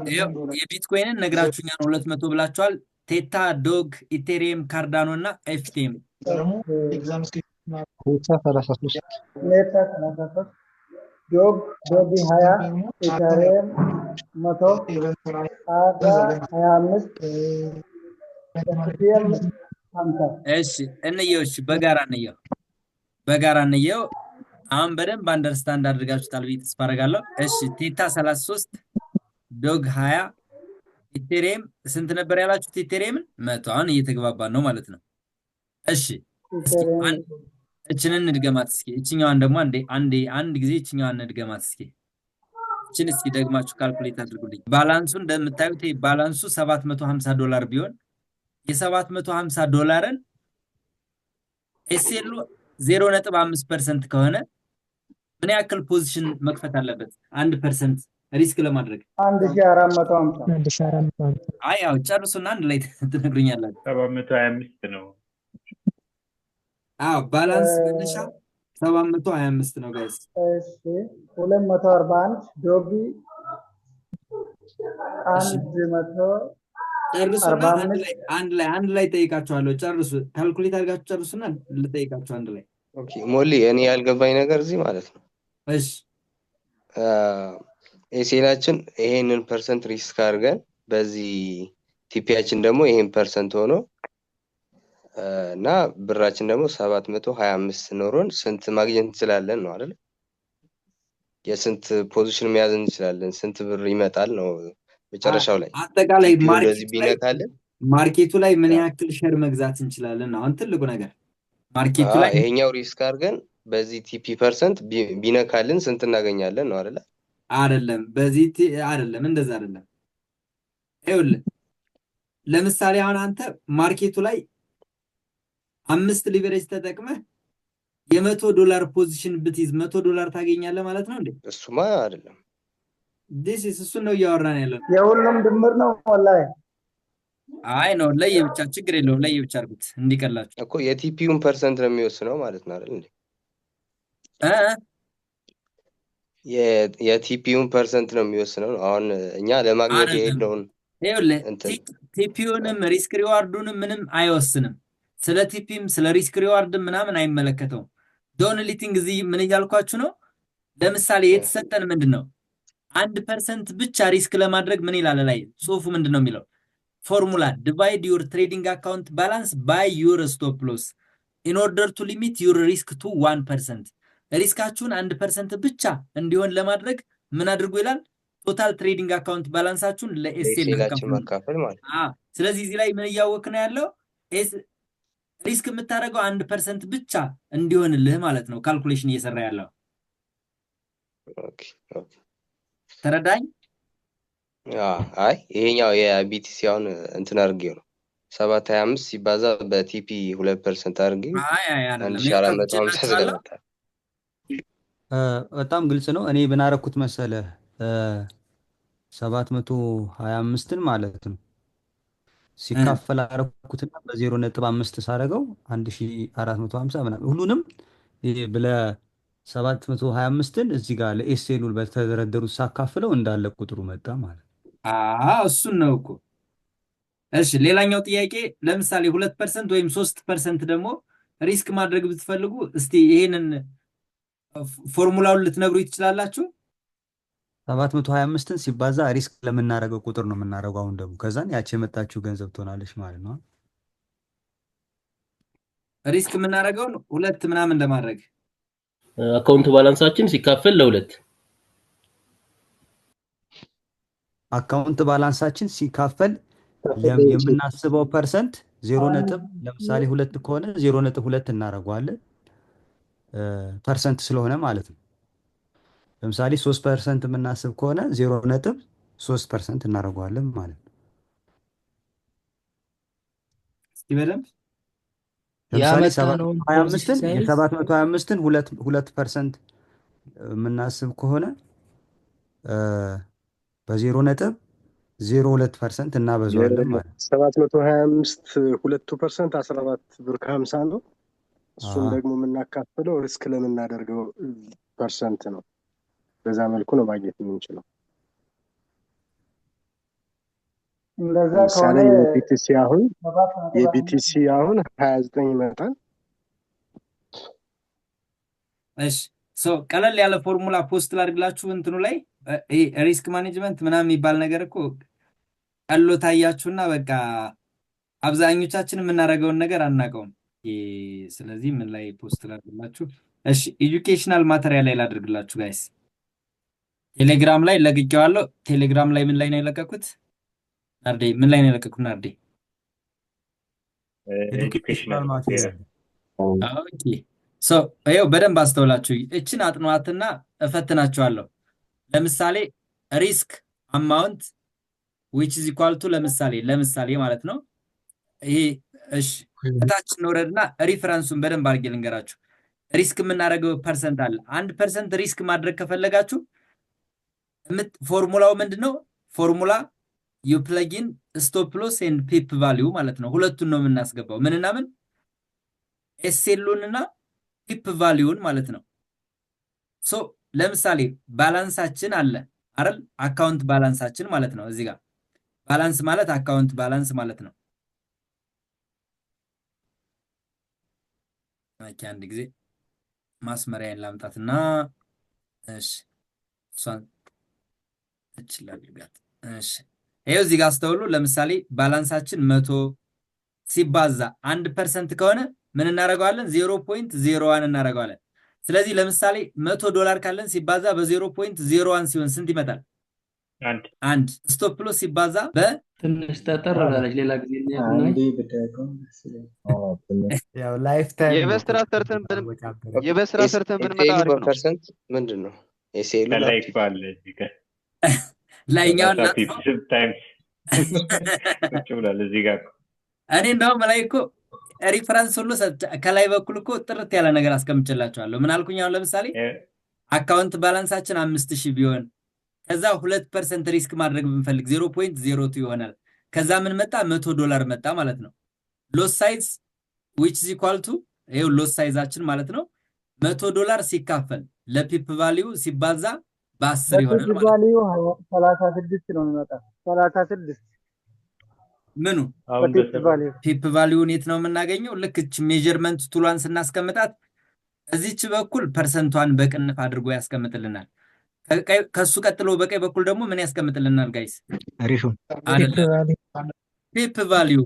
ይኸው የቢትኮይንን ነግራችሁኛል 200 ብላችኋል። ቴታ፣ ዶግ፣ ኢቴሪየም፣ ካርዳኖ እና ኤፍቲኤም ቴታ 33 ኔታ 33 ዶግ 20 ኢተሪየም 100 አጋ 25 ኤፍቲኤም 50 እሺ እንየው። እሺ በጋራ እንየው። አሁን በደንብ አንደርስታንድ አድርጋችሁታል ብዬ ተስፋ አደርጋለሁ። እሺ ቴታ 33 ዶግ 20 ኢቴሪየም ስንት ነበር ያላችሁት? ኢቴሪየምን 100። አሁን እየተግባባን ነው ማለት ነው። እሺ እስኪ እችንን እንድገማት እስኪ። እችኛዋን ደግሞ አንድ ጊዜ እችኛዋን እንድገማት እስኪ። እችን እስኪ ደግማችሁ ካልኩሌት አድርጉልኝ። ባላንሱ እንደምታዩት ባላንሱ $750 ቢሆን የ750 ዶላርን ኤስኤሉ 0.5% ከሆነ ምን ያክል ፖዚሽን መክፈት አለበት? 1% ሪስክ ለማድረግ 1450 አይ ያው ጨርሱና አንድ ላይ ትነግሩኛላችሁ። 725 ነው። አዎ ባላንስ መነሻ 725 ነው ጋይስ። እሺ 241 ዶቢ 100 ጨርሱና አንድ ላይ ጠይቃችኋለሁ። ጨርሱ፣ ካልኩሌት አድርጋችሁ ጨርሱና ልጠይቃችሁ አንድ ላይ። ኦኬ ሞሊ፣ እኔ ያልገባኝ ነገር እዚህ ማለት ነው። እሺ ኤሴላችን ይሄንን ፐርሰንት ሪስክ አድርገን በዚህ ቲፒያችን ደግሞ ይሄን ፐርሰንት ሆኖ እና ብራችን ደግሞ 725 ኖሮን ስንት ማግኘት እንችላለን ነው አይደል? የስንት ፖዚሽን መያዝ እንችላለን? ስንት ብር ይመጣል ነው መጨረሻው ላይ አጠቃላይ ማርኬቱ ላይ ምን ያ ያክል ሼር መግዛት እንችላለን ነው አሁን ትልቁ ነገር። ማርኬቱ ላይ ይሄኛው ሪስክ አድርገን በዚህ ቲፒ ፐርሰንት ቢነካልን ስንት እናገኛለን ነው አይደል? አይደለም፣ አይደለም፣ እንደዛ አይደለም። ይኸውልህ ለምሳሌ አሁን አንተ ማርኬቱ ላይ 5 ሊቨሬጅ ተጠቅመህ $100 ፖዚሽን ብትይዝ $100 ታገኛለህ ማለት ነው እንዴ? እሱማ አይደለም። እሱን ነው እያወራን ያለው። የሁሉም ድምር ነው ወላሂ። አይ ነው ለየብቻ ችግር የለውም፣ ለየብቻ አድርጉት እንዲቀላችሁ እኮ የቲፒውን ፐርሰንት ነው የሚወስነው ማለት ነው አይደል እንዴ? እ የቲፒውን ፐርሰንት ነው የሚወስነው። አሁን እኛ ለማግኘት አይደለም። የሄድነውን ይኸውልህ እንትን ቲፒውንም ሪስክ ሪዋርዱንም ምንም አይወስንም። ስለ ቲፒም ስለ ሪስክ ሪዋርድም ምናምን አይመለከተውም። ዶን ሊቲንግ እዚህ ምን እያልኳችሁ ነው? ለምሳሌ የተሰጠን ምንድን ነው 1% ብቻ ሪስክ ለማድረግ ምን ይላል ላይ ጽሁፉ ምንድን ነው የሚለው? ፎርሙላ ዲቫይድ ዩር ትሬዲንግ አካውንት ባላንስ ባይ ዩር ስቶፕ ሎስ ኢን ኦርደር ቱ ሊሚት ዩር ሪስክ ቱ 1%። ሪስካችሁን 1% ብቻ እንዲሆን ለማድረግ ምን አድርጉ ይላል? ቶታል ትሬዲንግ አካውንት ባላንሳችሁን ለኤስኤል ለኤክሴላችን ማካፈል ማለት ነው። ስለዚህ እዚህ ላይ ምን እያወክ ነው ያለው? ሪስክ የምታደርገው 1% ብቻ እንዲሆንልህ ማለት ነው። ካልኩሌሽን እየሰራ ያለው ኦኬ ኦኬ። ተረዳኝ? አይ ይሄኛው የቢቲሲ አሁን እንትን አድርጌው ነው 725 ሲባዛ በቲፒ 2% አድርጌ አይ አይደለም 1450 ስለመጣ በጣም ግልጽ ነው። እኔ ብናረኩት መሰለ 725ን ማለት ነው ሲካፈል አረኩትና በ0.5 ሳረገው 1450 ምናምን ሁሉንም ብለ 725ን እዚህ ጋር ለኤስኤሉ በተደረደሩት ሳካፍለው እንዳለ ቁጥሩ መጣ ማለት ነው። እሱን ነው እኮ። እሺ ሌላኛው ጥያቄ ለምሳሌ 2% ወይም 3% ደግሞ ሪስክ ማድረግ ብትፈልጉ እስቲ ይሄንን ፎርሙላውን ልትነግሩ ትችላላችሁ? 725ን ሲባዛ ሪስክ ለምናረገው ቁጥር ነው የምናረገው። አሁን ደግሞ ከዛን ያቺ የመጣችው ገንዘብ ትሆናለች ማለት ነው። ሪስክ የምናረገውን 2 ምናምን ለማድረግ አካውንት ባላንሳችን ሲካፈል ለ2 አካውንት ባላንሳችን ሲካፈል የምናስበው ፐርሰንት 0 ለምሳሌ 2 ከሆነ 0.2 እናደርገዋለን ፐርሰንት ስለሆነ ማለት ነው። ለምሳሌ 3% የምናስብ ከሆነ 0.3% እናደርገዋለን ማለት ነው። እስኪ በደንብ ለምሳሌ 725ን 2% የምናስብ ከሆነ 0.2% እናበዛዋለን ማለት ነው። 725 2% 14 ብር ከ50 ነው። እሱን አዎ ደግሞ የምናካፍለው ሪስክ ለምናደርገው ፐርሰንት ነው። በዛ መልኩ ነው ማግኘት የምንችለው። እንደዛ ለምሳሌ ከሆነ የቢቲሲ አሁን 29 ይመጣል። እሺ ቀለል ያለ ፎርሙላ ፖስት ላድርግላችሁ እንትኑ ላይ ሪስክ ማኔጅመንት ምናምን የሚባል ነገር እኮ ቀሎ ታያችሁና በቃ አብዛኞቻችን የምናደርገውን ነገር አናውቀውም። ስለዚህ ምን ላይ ፖስት ላድርግላችሁ? እሺ ኤጁኬሽናል ማተሪያል ላይ ላድርግላችሁ ጋይስ። ቴሌግራም ላይ ለቅቄዋለሁ። ቴሌግራም ላይ ምን ላይ ነው የለቀኩት? ናርዴ ምን ላይ ነው የለቀኩት? ናርዴ ኤዱኬሽናል ማቴሪያል ኦኬ ይኸው በደንብ አስተውላችሁ እችን አጥኗትና እፈትናችኋለሁ። ለምሳሌ ሪስክ አማውንት which is equal to ለምሳሌ ማለት ነው። ይሄ እሺ እታች እንወረድና ሪፈረንሱን በደንብ አድርጌ ልንገራችሁ። ሪስክ የምናደርገው ፐርሰንት አለ። 1% ሪስክ ማድረግ ከፈለጋችሁ ፎርሙላው ምንድነው? ፎርሙላ ዩ ፕለግ ኢን ስቶፕ ሎስ ኤንድ ፒፕ ቫልዩ ማለት ነው። ሁለቱን ነው የምናስገባው። ምንና ምን? ኤስኤሉንና ፒፕ ቫልዩን ማለት ነው። ለምሳሌ ባላንሳችን አለ አይደል? አካውንት ባላንሳችን ማለት ነው። እዚህ ጋር ባላንስ ማለት አካውንት ባላንስ ማለት ነው። አንድ ጊዜ ማስመሪያን ላምጣትና እሺ እሷን እችላልጋት። እሺ ይሄው እዚህ ጋር አስተውሉ። ለምሳሌ ባላንሳችን 100 ሲባዛ 1% ከሆነ ምን እናደርገዋለን? 0.01 እናደርገዋለን። ስለዚህ ለምሳሌ $100 ካለን ሲባዛ በ0.01 ሲሆን ስንት ይመጣል? አንድ። ስቶፕ ሎስ ሲባዛ ትንሽ ጠጠር ብላለች። ሌላ ጊዜ ያው ላይፍ ታይም የበስራ ሰርተን ብንመጣ አሪፍ ነው። ፐርሰንት ምንድነው? ኤስኤሉ ላይኛው እኔ እንደውም ላይ እኮ ሪፈረንስ ሁሉ ከላይ በኩል እኮ ጥርት ያለ ነገር አስቀምጬላችኋለሁ። ምን አልኩኝ? አሁን ለምሳሌ አካውንት ባላንሳችን 5000 ቢሆን ከዛ 2% ሪስክ ማድረግ ብንፈልግ 0.02 ይሆናል። ከዛ ምን መጣ? $100 መጣ ማለት ነው። ሎስ ሳይዝ which is equal to ይሄው ሎስ ሳይዛችን ማለት ነው $100 ሲካፈል ለፒፕ ቫልዩ ሲባዛ በ10 ይሆናል ማለት ነው። ቫልዩ 36 ነው የሚመጣው። 36 ምኑ ፒፕ ቫልዩን የት ነው የምናገኘው? ልክ እቺ ሜዠርመንት ቱሏን ስናስቀምጣት እዚች በኩል ፐርሰንቷን በቅንፍ አድርጎ ያስቀምጥልናል። ከሱ ቀጥሎ በቀኝ በኩል ደግሞ ምን ያስቀምጥልናል ጋይስ? ሪሹን ፒፕ ቫልዩ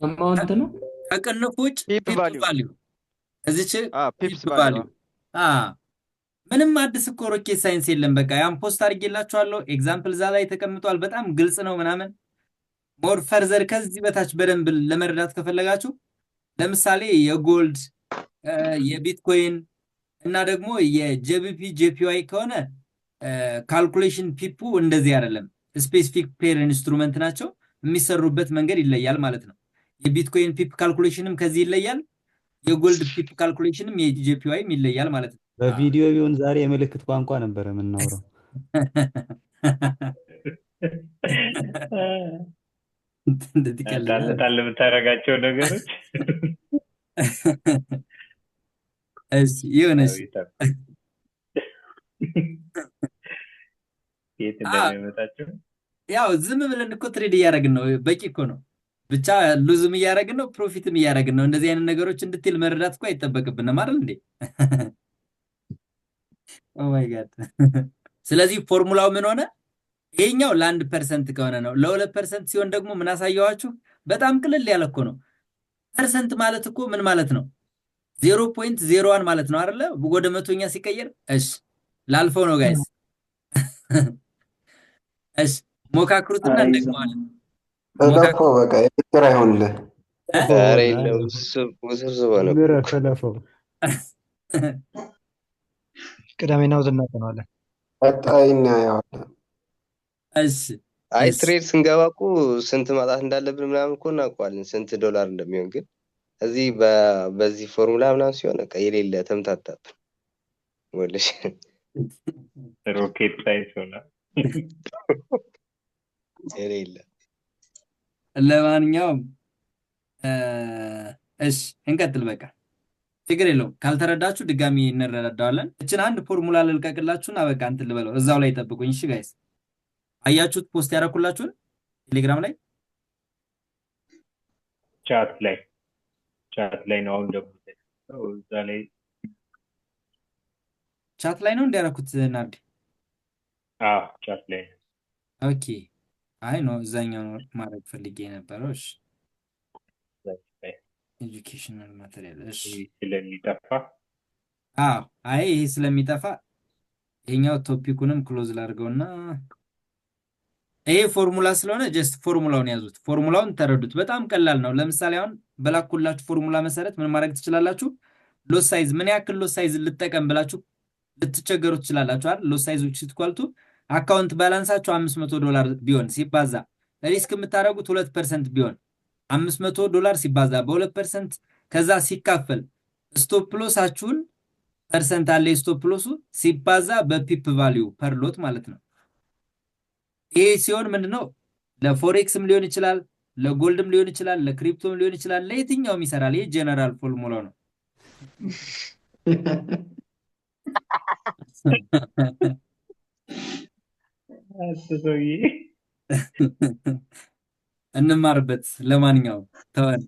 አማውንት ነው። ከቅንፍ ውጭ ፒፕ ቫልዩ እዚች ፒፕስ ፒፕ ቫልዩ ምንም አዲስ እኮ ሮኬት ሳይንስ የለም። በቃ ያን ፖስት አድርጌላችኋለሁ። ኤግዛምፕል እዛ ላይ ተቀምጧል። በጣም ግልጽ ነው ምናምን። ሞር ፈርዘር ከዚህ በታች በደንብ ለመረዳት ከፈለጋችሁ ለምሳሌ የጎልድ የቢትኮይን እና ደግሞ የጄቢፒ ጄፒዋይ ከሆነ ካልኩሌሽን ፒፑ እንደዚህ አይደለም። ስፔሲፊክ ፔር ኢንስትሩመንት ናቸው። የሚሰሩበት መንገድ ይለያል ማለት ነው። የቢትኮይን ፒፕ ካልኩሌሽንም ከዚህ ይለያል። የጎልድ ፒፕ ካልኩሌሽንም የጄፒዋይም ይለያል ማለት ነው። በቪዲዮ ቢሆን ዛሬ የምልክት ቋንቋ ነበር የምናወራው። ጣል የምታደርጋቸው ነገሮች እሺ ይሁንሽ። የት እንደሚመጣቸው ያው ዝም ብለን እኮ ትሬድ እያደረግን ነው። በቂ እኮ ነው። ብቻ ሉዝም እያደረግን ነው፣ ፕሮፊትም እያደረግን ነው። እንደዚህ አይነት ነገሮች እንድትል መረዳት እኮ አይጠበቅብንም አይደል እንዴ? ኦ ማይ ጋድ። ስለዚህ ፎርሙላው ምን ሆነ? ይሄኛው ለ1% ከሆነ ነው። ለ2% ሲሆን ደግሞ ምን አሳየዋችሁ? በጣም ቅልል ያለ እኮ ነው። ፐርሰንት ማለት እኮ ምን ማለት ነው? 0.01 ማለት ነው አይደለ? ወደ መቶኛ ሲቀየር። እሺ ላልፈው ነው ጋይስ። እሺ ሞካክሩትና እንደግመዋለን። ተለፈው በቃ ይቅር አይሆንልህ። ኧረ የለም ውስብስብ ነው። ተለፈው ቅዳሜና እሑድ እናጠናዋለን። ቀጣይ እናየዋለን። እሺ አይ ትሬድ ስንገባ እኮ ስንት ማጣት እንዳለብን ምናምን እኮ እናውቀዋለን፣ ስንት ዶላር እንደሚሆን። ግን እዚህ በዚህ ፎርሙላ ምናምን ሲሆን በቃ የሌለ ተምታታብን። ወለሽ ሮኬት ሳይንስ ሆነ። የሌለ ለማንኛውም እሺ እንቀጥል። በቃ ችግር የለውም። ካልተረዳችሁ ድጋሚ እንረዳዋለን። እችን አንድ ፎርሙላ ልልቀቅላችሁና በቃ እንትን ልበለው። እዛው ላይ ጠብቁኝ። እሺ ጋይስ፣ አያችሁት ፖስት ያደረኩላችሁን ቴሌግራም ላይ ቻት ላይ ነው። አሁን ደግሞ እዛ ላይ ቻት ላይ ነው እንዲያደረኩት ናርዲ። ቻት ላይ ኦኬ። አይ ነው እዛኛው ማድረግ ፈልጌ የነበረው። እሺ ኤጁኬሽናል ማቴሪያል። እሺ ስለሚጠፋ አይ ይሄ ስለሚጠፋ ይሄኛው ቶፒኩንም ክሎዝ ላድርገውና ይሄ ፎርሙላ ስለሆነ ጀስት ፎርሙላውን ያዙት። ፎርሙላውን ተረዱት። በጣም ቀላል ነው። ለምሳሌ አሁን በላኩላችሁ ፎርሙላ መሰረት ምን ማድረግ ትችላላችሁ? ሎስ ሳይዝ ምን ያክል ሎስ ሳይዝ ልጠቀም ብላችሁ ልትቸገሩ ትችላላችሁ አይደል? ሎስ ሳይዝ ሲትኳልቱ አካውንት ባላንሳችሁ $500 ቢሆን ሲባዛ ሪስክ የምታደርጉት 2% ቢሆን $500 ሲባዛ በ2% ከዛ ሲካፈል ስቶፕ ሎሳችሁን ፐርሰንት አለ ስቶፕ ሎሱ ሲባዛ በፒፕ ቫልዩ ፐር ሎት ማለት ነው። ይሄ ሲሆን ምንድነው ለፎሬክስም ሊሆን ይችላል፣ ለጎልድም ሊሆን ይችላል፣ ለክሪፕቶም ሊሆን ይችላል፣ ለየትኛውም ይሰራል። ይሄ ጀነራል ፎርሙላው ነው። እንማርበት። ለማንኛውም ተወን።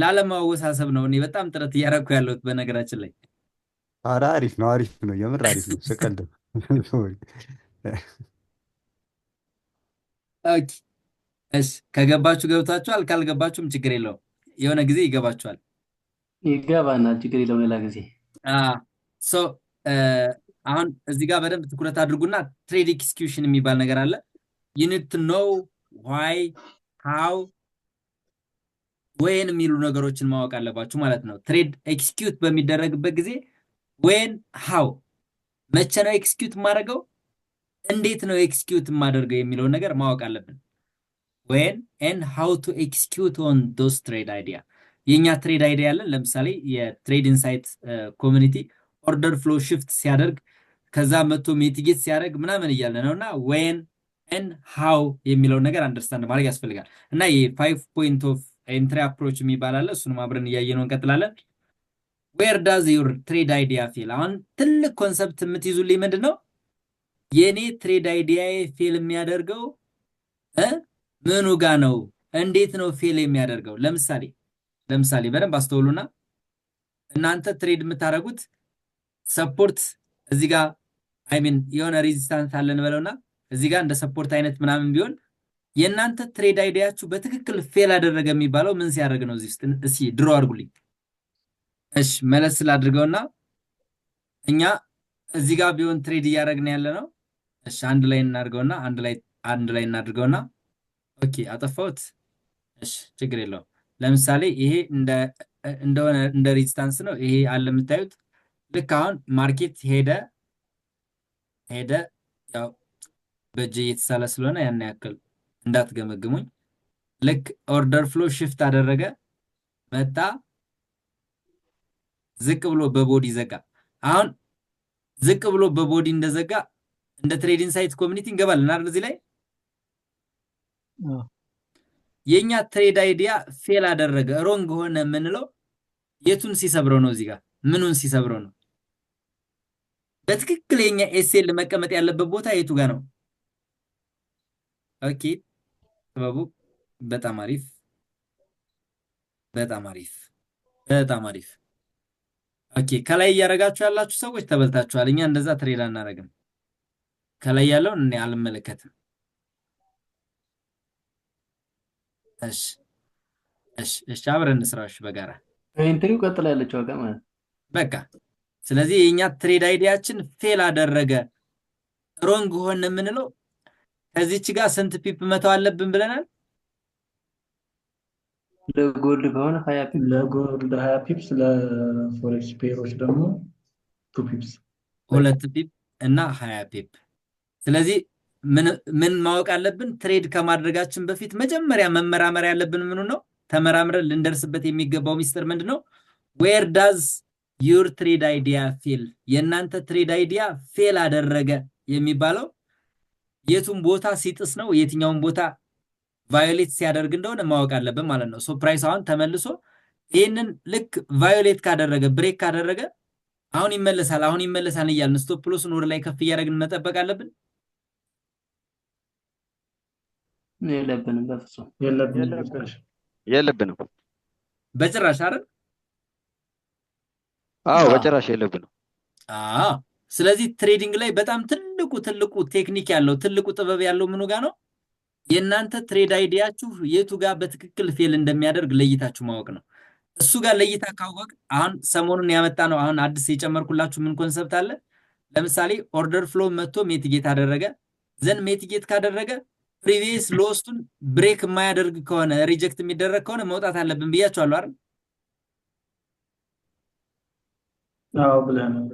ላለማወሳሰብ ነው እኔ በጣም ጥረት እያደረኩ ያለሁት በነገራችን ላይ። ኧረ አሪፍ ነው፣ የምር አሪፍ ነው። ስቀልድ ኦኬ እሺ፣ ከገባችሁ ገብታችኋል፣ ካልገባችሁም ችግር የለውም። የሆነ ጊዜ ይገባችኋል። ይገባናል፣ ችግር የለውም። ሌላ ጊዜ ሶ አሁን እዚህ ጋር በደንብ ትኩረት አድርጉና ትሬድ ኤክስኪዩሽን የሚባል ነገር አለ። you need to know why how when የሚሉ ነገሮችን ማወቅ አለባችሁ ማለት ነው። ትሬድ ኤክስኪዩት በሚደረግበት ጊዜ when how መቼ ነው ኤክስኪዩት የማደርገው፣ እንዴት ነው ኤክስኪዩት የማደርገው የሚለውን ነገር ማወቅ አለብን። when and how to execute on those trade idea። የኛ ትሬድ አይዲያ አለን። ለምሳሌ የትሬድ ኢንሳይት ኮሚኒቲ ኦርደር ፍሎ ሽፍት ሲያደርግ ከዛ መቶ ሚቲጌት ሲያደርግ ምናምን እያለ ነውና when and how የሚለው ነገር አንደርስታንድ ማድረግ ያስፈልጋል። እና የ5 point of entry approach የሚባል አለ። እሱንም አብረን እያየነው እንቀጥላለን። where does your trade idea fail? አሁን ትልቅ ኮንሰፕት የምትይዙልኝ ምንድነው? የኔ ትሬድ አይዲያ ፌል የሚያደርገው ምኑ ጋ ነው? እንዴት ነው ፌል የሚያደርገው? ለምሳሌ በደንብ አስተውሉና እናንተ ትሬድ የምታደርጉት ሰፖርት እዚህ ጋር የሆነ ሬዚስታንስ አለን በለውና እዚህ ጋር እንደ ሰፖርት አይነት ምናምን ቢሆን የእናንተ ትሬድ አይዲያችሁ በትክክል ፌል አደረገ የሚባለው ምን ሲያደርግ ነው? እዚህ ውስጥ እስኪ ድሮ አድርጉልኝ። እሺ መለስ ስላድርገውና እኛ እዚህ ጋር ቢሆን ትሬድ እያደረግን ያለ ነው። እሺ አንድ ላይ እናድርገውና ኦኬ አጠፋሁት። እሺ ችግር የለውም። ለምሳሌ ይሄ እንደ ሬዚስታንስ ነው። ይሄ አለ የምታዩት። ልክ አሁን ማርኬት ሄደ ያው በእጄ እየተሳለ ስለሆነ ያን ያክል እንዳትገመግሙኝ። ልክ ኦርደር ፍሎ ሽፍት አደረገ፣ መጣ፣ ዝቅ ብሎ በቦዲ ዘጋ። አሁን ዝቅ ብሎ በቦዲ እንደዘጋ እንደ ትሬድ ኢንሳይት ኮሚኒቲ እንገባለን አይደል? እዚህ ላይ የኛ ትሬድ አይዲያ ፌል አደረገ ሮንግ ሆነ የምንለው የቱን ሲሰብረው ነው? እዚህ ጋር ምኑን ሲሰብረው ነው? በትክክል የኛ ኤስኤል መቀመጥ ያለበት ቦታ የቱ ጋር ነው? ኦኬ ጥበቡ በጣም አሪፍ። ኦኬ ከላይ እያደረጋችሁ ያላችሁ ሰዎች ተበልታችኋል። እኛ እንደዛ ትሬድ አናደርግም። ከላይ ያለውን እኔ አልመለከትም። እሺ አብረን እንስራሽ በጋራ ኢንተርቪው ቀጥላ ያለችው አጋ ማለት በቃ። ስለዚህ የኛ ትሬድ አይዲያችን ፌል አደረገ ሮንግ ሆነ የምንለው ከዚህች ጋር ስንት ፒፕ መተው አለብን ብለናል? ለጎልድ ከሆነ 20 ፒፕ፣ ለጎልድ 20 ፒፕስ፣ ለፎሬክስ ፔሮች ደግሞ 2 ፒፕስ፣ 2 ፒፕ እና 20 ፒፕ። ስለዚህ ምን ማወቅ አለብን? ትሬድ ከማድረጋችን በፊት መጀመሪያ መመራመር ያለብን ምኑ ነው? ተመራምረን ልንደርስበት የሚገባው ሚስጥር ምንድነው? where does your trade idea fail? የእናንተ ትሬድ አይዲያ ፌል አደረገ የሚባለው የቱን ቦታ ሲጥስ ነው የትኛውን ቦታ ቫዮሌት ሲያደርግ እንደሆነ ማወቅ አለብን ማለት ነው። ሶ ፕራይስ አሁን ተመልሶ ይህንን ልክ ቫዮሌት ካደረገ ብሬክ ካደረገ አሁን ይመለሳል እያልን ስቶፕ ሎስን ወደ ላይ ከፍ እያደረግን መጠበቅ አለብን። የለብንም፣ በፍጹም የለብንም በጭራሽ አይደል? አዎ በጭራሽ የለብንም። ስለዚህ ትሬዲንግ ላይ በጣም ትልቁ ቴክኒክ ያለው ትልቁ ጥበብ ያለው ምኑ ጋር ነው? የእናንተ ትሬድ አይዲያችሁ የቱ ጋር በትክክል ፌል እንደሚያደርግ ለይታችሁ ማወቅ ነው። እሱ ጋር ለይታ ካወቅ አሁን ሰሞኑን ያመጣ ነው። አሁን አዲስ የጨመርኩላችሁ ምን ኮንሰፕት አለ? ለምሳሌ ኦርደር ፍሎ መጥቶ ሜቲጌት አደረገ። ዘን ሜቲጌት ካደረገ ፕሪቪየስ ሎስቱን ብሬክ የማያደርግ ከሆነ ሪጀክት የሚደረግ ከሆነ መውጣት አለብን ብያችኋለሁ አይደል? አዎ ብለናል።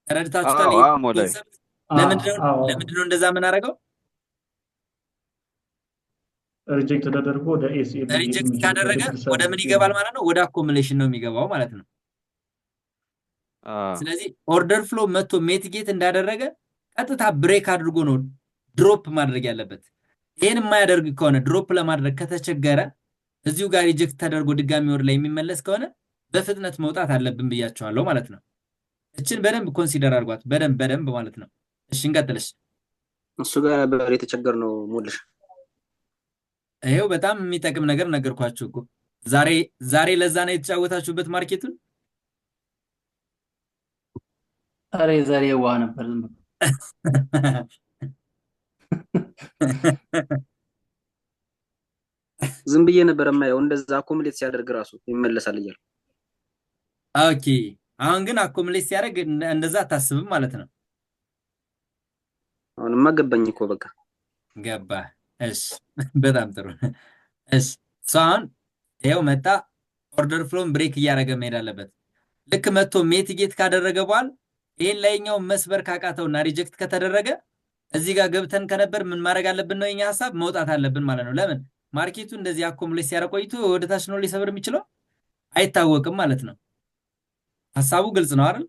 ተረድታችሁታል? አዎ ሞላይ ለምንድነው እንደዛ ምን አደረገው? ሪጀክት ተደርጎ ወደ ኤስኤል ሪጀክት ካደረገ ወደ ምን ይገባል ማለት ነው? ወደ አኮሙሌሽን ነው የሚገባው ማለት ነው። ስለዚህ ኦርደር ፍሎ መጥቶ ሜቲጌት እንዳደረገ ቀጥታ ብሬክ አድርጎ ነው ድሮፕ ማድረግ ያለበት። ይሄን የማያደርግ ከሆነ ድሮፕ ለማድረግ ከተቸገረ እዚሁ ጋር ሪጀክት ተደርጎ ድጋሚ ወደ ላይ የሚመለስ ከሆነ በፍጥነት መውጣት አለብን ብያቸዋለሁ ማለት ነው። እችን በደንብ ኮንሲደር አድርጓት፣ በደንብ ማለት ነው። እሺ እንቀጥልሽ። እሱ ጋር ነበር የተቸገርነው ሙልሽ። ይሄው በጣም የሚጠቅም ነገር ነገርኳችሁ እኮ ዛሬ ለዛ ነው የተጫወታችሁበት ማርኬቱን። ዛሬ የዋህ ነበር ዝም ብሎ ዝም ብዬ ነበር የማየው። እንደዛ አኮሙሌት ሲያደርግ ራሱ ይመለሳል እያልኩ። ኦኬ አሁን ግን አኮሙሌት ሲያደርግ እንደዛ አታስብም ማለት ነው። አሁንማ ገባኝ እኮ በቃ ገባ። እሺ በጣም ጥሩ። እሺ አሁን ይኸው መጣ። ኦርደር ፍሎን ብሬክ እያደረገ መሄድ አለበት። ልክ መጥቶ ሜቲጌት ካደረገ በኋላ ይሄን ላይኛው መስበር ካቃተውና ሪጀክት ከተደረገ እዚህ ጋር ገብተን ከነበር ምን ማድረግ አለብን ነው የኛ ሐሳብ፣ መውጣት አለብን ማለት ነው። ለምን ማርኬቱ እንደዚህ አኮሙሌት ሲያደርግ ቆይቶ ወደ ታች ነው ሊሰብር የሚችለው አይታወቅም ማለት ነው። ሐሳቡ ግልጽ ነው አይደል?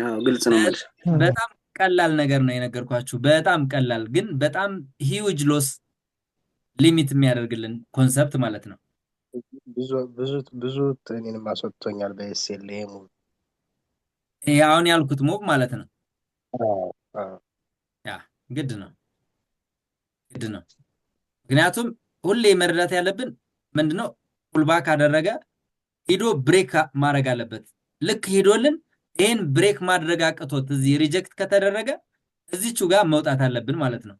አዎ ግልጽ ነው ማለት። በጣም ቀላል ነገር ነው የነገርኳችሁ። በጣም ቀላል ግን በጣም ሂውጅ ሎስ ሊሚት የሚያደርግልን ኮንሰፕት ማለት ነው። ብዙ እኔንም አስወጥቶኛል በኤስኤል ሙቭ። ይሄ አሁን ያልኩት ሙቭ ማለት ነው። ያ ግድ ነው። ምክንያቱም ሁሌ መረዳት ያለብን ምንድነው ፑልባክ አደረገ ሂዶ ብሬክ ማድረግ አለበት። ልክ ሂዶልን ይሄን ብሬክ ማድረግ አቅቶት እዚህ ሪጀክት ከተደረገ እዚቹ ጋር መውጣት አለብን ማለት ነው።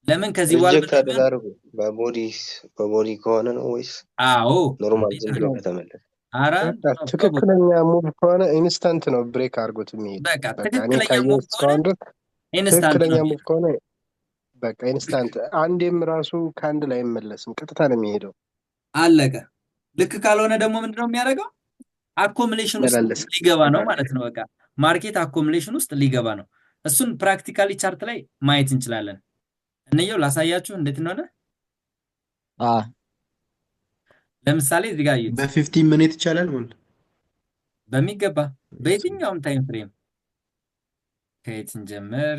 ለምን ከዚህ በኋላ ሪጀክት አደረጉ በቦዲ ከሆነ ነው ወይስ? አዎ ኖርማል ዝም ብሎ ከተመለሰ? አረ ትክክለኛ ሙቭ ከሆነ ኢንስታንት ነው ብሬክ አድርጎት የሚሄድ። በቃ ትክክለኛ ሙቭ ከሆነ ኢንስታንት ትክክለኛ ነው። ሙቭ ከሆነ በቃ ኢንስታንት፣ አንዴም ራሱ ከአንድ ላይ አይመለስም፣ ቀጥታ ነው የሚሄደው። አለቀ። ልክ ካልሆነ ደግሞ ምንድነው የሚያደርገው? አኮሙሌሽን ውስጥ ሊገባ ነው ማለት ነው። በቃ ማርኬት አኮሙሌሽን ውስጥ ሊገባ ነው። እሱን ፕራክቲካሊ ቻርት ላይ ማየት እንችላለን። እንየው ላሳያችሁ እንዴት እንደሆነ። ለምሳሌ እዚህ ጋር እዩት። በ15 ሚኒት ይቻላል ማለት በሚገባ በየትኛውም ታይም ፍሬም ከየት እንጀምር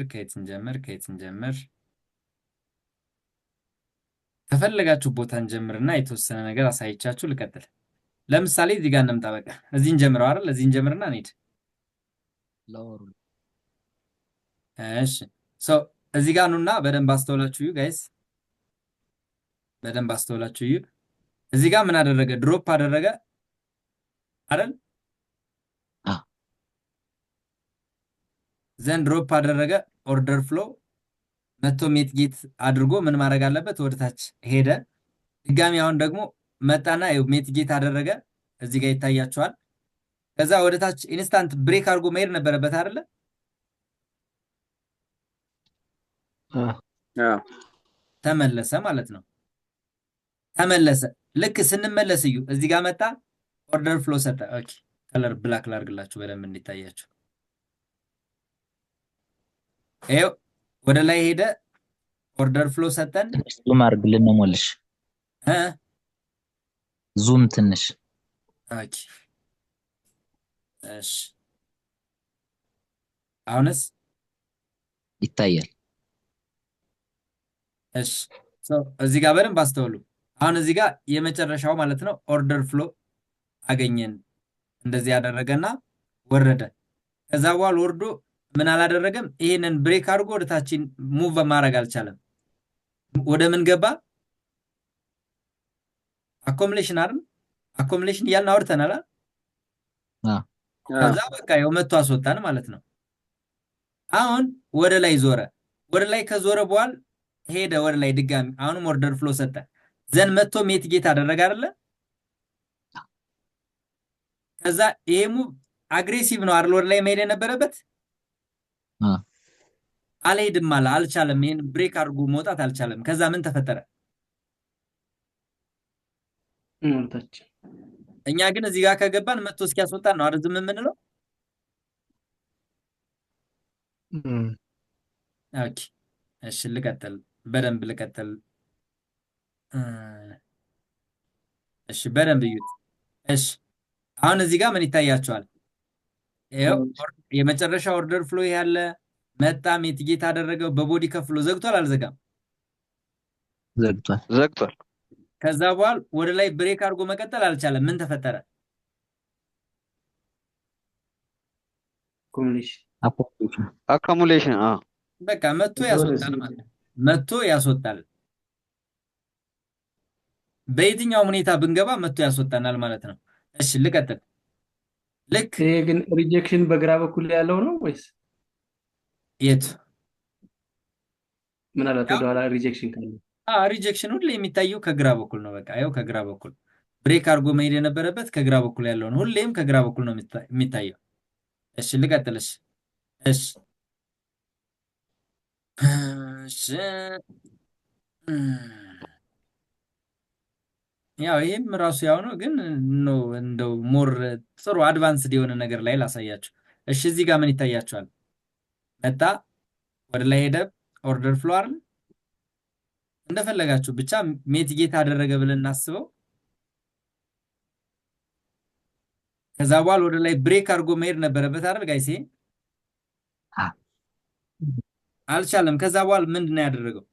ከፈለጋችሁ ቦታ እንጀምርና የተወሰነ ነገር አሳይቻችሁ ልቀጥል። ለምሳሌ እዚህ ጋር እንምጣ። በቃ እዚህ እንጀምረው አይደል? እዚህ እንጀምርና እንሂድ። እሺ እዚህ ጋር ኑና በደንብ አስተውላችሁ እዩ ጋይስ፣ በደንብ አስተውላችሁ እዩ። እዚህ ጋር ምን አደረገ? ድሮፕ አደረገ አይደል? ዘን ድሮፕ አደረገ። ኦርደር ፍሎ መቶ ሜትጌት አድርጎ ምን ማድረግ አለበት? ወደታች ሄደ። ድጋሚ አሁን ደግሞ መጣና ሜትጌት አደረገ። እዚህ ጋር ይታያችኋል። ከዛ ወደታች ኢንስታንት ብሬክ አድርጎ መሄድ ነበረበት አይደለ? ተመለሰ ማለት ነው። ተመለሰ። ልክ ስንመለስ እዩ እዚህ ጋር መጣ፣ ኦርደር ፍሎ ሰጠ። ኦኬ ከለር ብላክ ላድርግላችሁ በደንብ እንዲታያችሁ። ይኸው ወደ ላይ ሄደ፣ ኦርደር ፍሎ ሰጠን። ዙም አድርግልን ነው ሞልሽ፣ ዙም ትንሽ። ኦኬ እሺ አሁንስ ይታያል። እሺ እዚህ ጋር በደንብ አስተውሉ። አሁን እዚህ ጋር የመጨረሻው ማለት ነው ኦርደር ፍሎ አገኘን። እንደዚህ ያደረገና ወረደ። ከዛ በኋላ ወርዶ ምን አላደረገም? ይሄንን ብሬክ አድርጎ ወደታችን ሙቭ ማድረግ አልቻለም። ወደ ምን ገባ? አኮምሌሽን አይደል? አኮምሌሽን እያልን አውርተናል። ከዛ በቃ ያው መቶ አስወጣን ማለት ነው። አሁን ወደ ላይ ዞረ። ወደ ላይ ከዞረ በኋላ ሄደ ወደ ላይ ድጋሚ አሁንም ኦርደር ፍሎ ሰጠ። ዘን መቶ ሜትጌት አደረገ አይደለ? ከዛ ይሄ ሙቭ አግሬሲቭ ነው አይደል? ወደ ላይ መሄድ የነበረበት አልሄድም አለ፣ አልቻለም። ይሄን ብሬክ አድርጎ መውጣት አልቻለም። ከዛ ምን ተፈጠረ? እኛ ግን እዚህ ጋር ከገባን መቶ እስኪያስወጣን ነው አይደል ዝም የምንለው? ኦኬ እሺ፣ ልቀጥል፣ በደንብ ልቀጥል። እሺ በደንብ እዩት። እሺ አሁን እዚህ ጋር ምን ይታያቸዋል? ይኸው የመጨረሻ ኦርደር ፍሎ ያለ መጣ፣ ሜትጌት አደረገው፣ በቦዲ ከፍሎ ዘግቷል። አልዘጋም? ዘግቷል። ከዛ በኋላ ወደ ላይ ብሬክ አድርጎ መቀጠል አልቻለም። ምን ተፈጠረ? አካሙሌሽን በቃ መቶ ያስወጣል ማለት ነው። መቶ ያስወጣል። በየትኛውም ሁኔታ ብንገባ መቶ ያስወጣናል ማለት ነው። እሺ ልቀጥል። ልክ ይሄ ግን ሪጀክሽን በግራ በኩል ያለው ነው ወይስ የት? ምናልባት ወደ ኋላ ሪጀክሽን ካለ ሪጀክሽን ሁሌ የሚታየው ከግራ በኩል ነው። በቃ ያው ከግራ በኩል ብሬክ አድርጎ መሄድ የነበረበት ከግራ በኩል ያለው ነው። ሁሌም ከግራ በኩል ነው የሚታየው። እሺ ልቀጥልሽ። እሺ ያው ይሄም ራሱ ያው ነው፣ ግን ነው እንደው ሞር ጥሩ አድቫንስድ የሆነ ነገር ላይ ላሳያችሁ። እሺ እዚህ ጋር ምን ይታያችኋል? መጣ፣ ወደ ላይ ሄደ፣ ኦርደር ፍሎ አይደል? እንደፈለጋችሁ ብቻ ሜትጌት አደረገ ብለን እናስበው። ከዛ በኋላ ወደ ላይ ብሬክ አድርጎ መሄድ ነበረበት አይደል ጋይስ? አልቻለም። ከዛ በኋላ ምንድን ነው ያደረገው?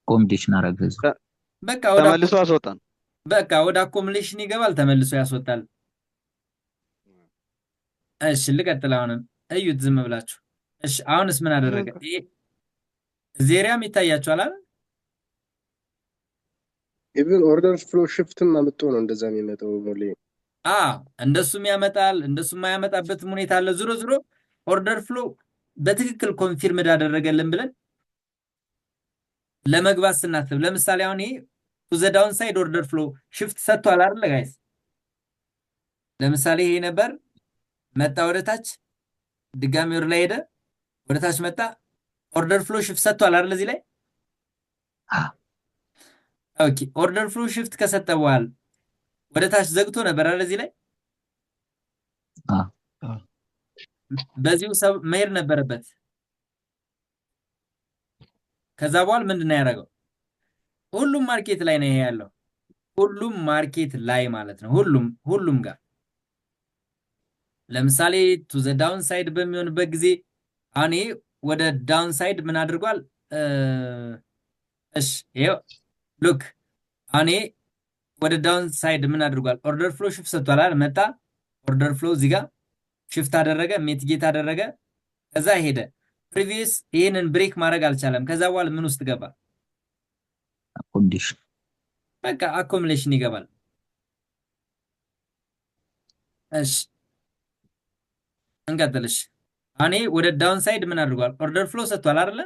ኮምዲሽን አረገ። በቃ ተመልሶ አስወጣን። በቃ ወደ አኮሙሌሽን ይገባል፣ ተመልሶ ያስወጣል። እሺ ልቀጥል። አሁንም እዩት ዝም ብላችሁ። እሺ አሁንስ ምን አደረገ? ይሄ ዜሪያም ይታያችኋል አይደል? ኢቭን ኦርደር ፍሎ ሽፍትም አምጥቶ ነው እንደዛ የሚመጣው ሞሌ። እንደሱም ያመጣል፣ እንደሱም የማያመጣበትም ሁኔታ አለ። ዞሮ ዞሮ ኦርደር ፍሎ በትክክል ኮንፊርምድ አደረገልን ብለን ለመግባት ስናስብ፣ ለምሳሌ አሁን ይሄ ቱ ዘ ዳውን ሳይድ ኦርደር ፍሎ ሽፍት ሰጥቷል አይደል ጋይስ? ለምሳሌ ይሄ ነበር፣ መጣ ወደ ታች፣ ድጋሚ ወደ ላይ ሄደ፣ ወደ ታች መጣ፣ ኦርደር ፍሎ ሽፍት ሰጥቷል አይደል እዚህ ላይ? ኦኬ ኦርደር ፍሎ ሽፍት ከሰጠ በኋላ ወደ ታች ዘግቶ ነበር አይደል እዚህ ላይ? በዚሁ መሄድ ነበረበት። ከዛ በኋላ ምንድን ነው ያደረገው? ሁሉም ማርኬት ላይ ነው ይሄ ያለው፣ ሁሉም ማርኬት ላይ ማለት ነው። ሁሉም ጋር ለምሳሌ ቱ ዘ ዳውን ሳይድ በሚሆንበት ጊዜ አሁን ይሄ ወደ ዳውን ሳይድ ምን አድርጓል? እሺ ይሄው ሉክ አሁን ይሄ ወደ ዳውን ሳይድ ምን አድርጓል? ኦርደር ፍሎ ሽፍት ሰጥቷል አይደል? መጣ ኦርደር ፍሎ እዚህ ጋር ሽፍት አደረገ፣ ሜትጌት አደረገ፣ ከዛ ሄደ። ፕሪቪየስ ይሄንን ብሬክ ማድረግ አልቻለም። ከዛ በኋላ ምን ውስጥ ገባ? ኮንዲሽን በቃ አኮሙሌሽን ይገባል። እሺ እንቀጥልሽ። አሁን ወደ ዳውን ሳይድ ምን አድርጓል? ኦርደር ፍሎ ሰጥቷል አይደለ?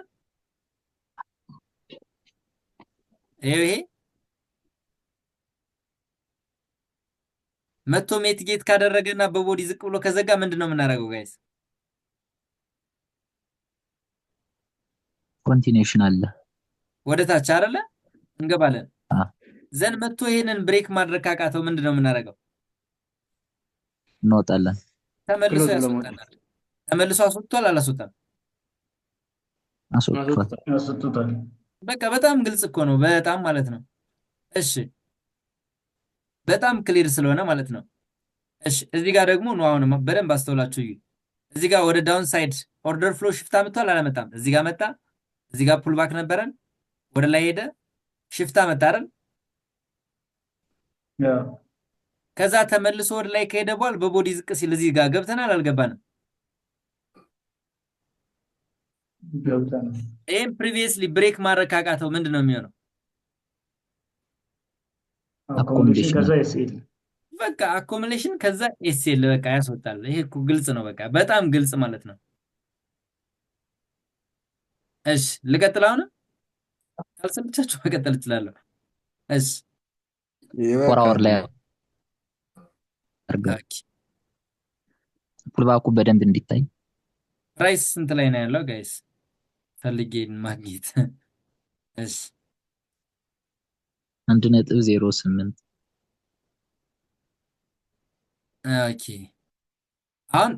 ይሄ መቶ ሜትጌት ካደረገና በቦዲ ዝቅ ብሎ ከዘጋ ምንድን ነው የምናደርገው ጋይስ? ኮንቲኒዩሽን አለ፣ ወደ ታች አይደለ እንገባለን። ዘን መቶ ይሄንን ብሬክ ማድረግ ካቃተው ምንድን ነው የምናደርገው? እንወጣለን። ተመልሶ ያስወጣናል። ተመልሶ አስወጥቷል አላስወጣም? አስወጥቷል። በቃ በጣም ግልጽ እኮ ነው፣ በጣም ማለት ነው። እሺ በጣም ክሊር ስለሆነ ማለት ነው። እሺ እዚህ ጋር ደግሞ ነው አሁን በደንብ አስተውላችሁ እዩ። እዚህ ጋር ወደ ዳውን ሳይድ ኦርደር ፍሎ ሽፍት አመጣል አላመጣም? እዚህ ጋር መጣ። እዚህ ጋር ፑል ባክ ነበረን፣ ወደ ላይ ሄደ፣ ሽፍት አመጣ አይደል? ከዛ ተመልሶ ወደ ላይ ከሄደ በኋላ በቦዲ ዝቅ ሲል እዚህ ጋር ገብተናል አልገባንም? ይሄን ፕሪቪየስሊ ብሬክ ማድረግ ካቃተው ምንድን ነው የሚሆነው? አኮሞዴሽን ከዛ ኤስኤል በቃ አኮሙሌሽን ከዛ ኤስኤል በቃ ያስወጣል። ይሄ እኮ ግልጽ ነው፣ በቃ በጣም ግልጽ ማለት ነው። እሺ ልቀጥል። አሁን ካልሰለቻችሁ መቀጠል እችላለሁ። እሺ ፎር አወር ላይ አርጋ ፑልባኩ በደንብ እንዲታይ ፕራይስ ስንት ላይ ነው ያለው ጋይስ? ፈልጌን ማግኘት። እሺ 1.08 ኦኬ። አሁን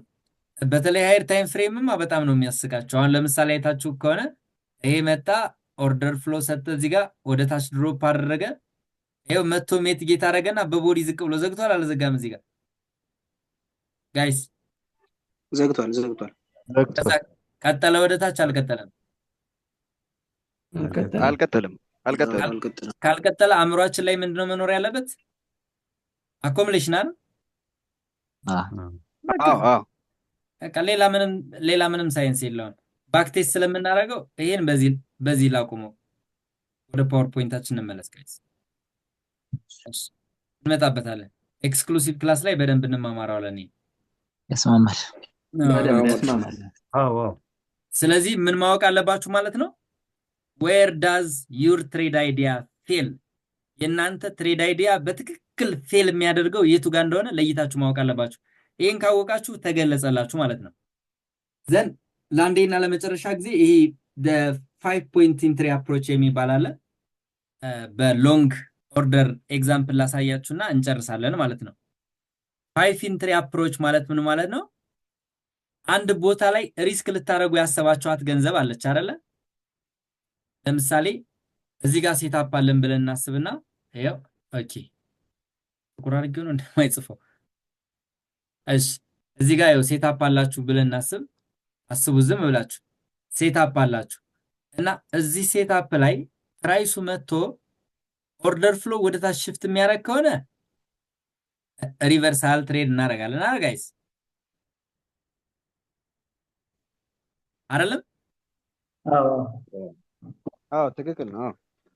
በተለይ ሃይር ታይም ፍሬምማ በጣም ነው የሚያስቃቸው። አሁን ለምሳሌ አይታችሁ ከሆነ ይሄ መጣ፣ ኦርደር ፍሎ ሰጠ፣ እዚህ ጋር ወደ ታች ድሮፕ አደረገ። ይሄው መቶ ሜት ጌት አደረገና በቦዲ ዝቅ ብሎ ዘግቷል አልዘጋም? እዚህ ጋር ጋይስ ዘግቷል። ቀጠለ ወደ ታች አልቀጠለም? አልቀጠለም። ካልቀጠለ አእምሯችን ላይ ምንድነው መኖር ያለበት? አኮሙሌሽን አይደል? በቃ ሌላ ምንም ሳይንስ የለውም። ባክቴስት ስለምናደርገው ይሄን በዚህ ላቁመው። ወደ ፓወርፖይንታችን እንመለስ ጋይስ። እንመጣበታለን። ኤክስክሉሲቭ ክላስ ላይ በደንብ እንማማራለን። ያስማማል። ስለዚህ ምን ማወቅ አለባችሁ ማለት ነው? ዌር ዳዝ ዩር ትሬድ አይዲያ ፌል? የእናንተ ትሬድ አይዲያ በትክክል ፌል የሚያደርገው የቱ ጋር እንደሆነ ለይታችሁ ማወቅ አለባችሁ። ይህን ካወቃችሁ ተገለጸላችሁ ማለት ነው። ዘን ለአንዴና ለመጨረሻ ጊዜ ይሄ ፋይቭ ፖይንት ኢንትሪ አፕሮች የሚባል አለ። በሎንግ ኦርደር ኤግዛምፕል ላሳያችሁና እንጨርሳለን ማለት ነው። ፋይቭ ኢንትሪ አፕሮች ማለት ምን ማለት ነው? አንድ ቦታ ላይ ሪስክ ልታደርጉ ያሰባችኋት ገንዘብ አለች አይደለ? ለምሳሌ እዚህ ጋር ሴታፕ አለን ብለን እናስብና ይሄው ኦኬ ጥቁር አድርጌው ነው እንደማይጽፈው። እሺ እዚህ ጋር ይሄው ሴታፕ አላችሁ ብለን እናስብ። አስቡ ዝም ብላችሁ ሴታፕ አላችሁ እና እዚህ ሴታፕ ላይ ፕራይሱ መጥቶ ኦርደር ፍሎ ወደ ታች ሽፍት የሚያደርግ ከሆነ ሪቨርሳል ትሬድ እናደርጋለን አይደል ጋይስ? አይደለም? አዎ ትክክል ነው።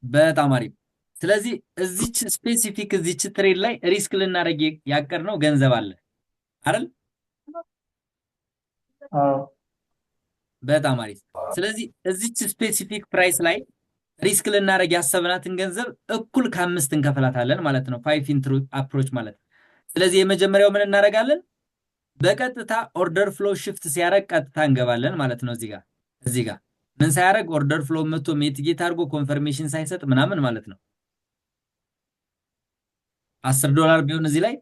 በጣም አሪፍ። ስለዚህ እዚች ስፔሲፊክ እዚች ትሬድ ላይ ሪስክ ልናደርግ ያቀርነው ገንዘብ አለ አይደል? በጣም አሪፍ። ስለዚህ እዚች ስፔሲፊክ ፕራይስ ላይ ሪስክ ልናደርግ ያሰብናትን ገንዘብ እኩል ከ5 እንከፍላታለን ማለት ነው። ፋይቭ ኢንትሪ አፕሮች ማለት። ስለዚህ የመጀመሪያው ምን እናደርጋለን? በቀጥታ ኦርደር ፍሎ ሽፍት ሲያደርግ ቀጥታ እንገባለን ማለት ነው። እዚህ ጋር ምን ሳያደርግ ኦርደር ፍሎ መጥቶ ሜትጌት አድርጎ ኮንፈርሜሽን ሳይሰጥ ምናምን ማለት ነው። $10 ቢሆን እዚህ ላይ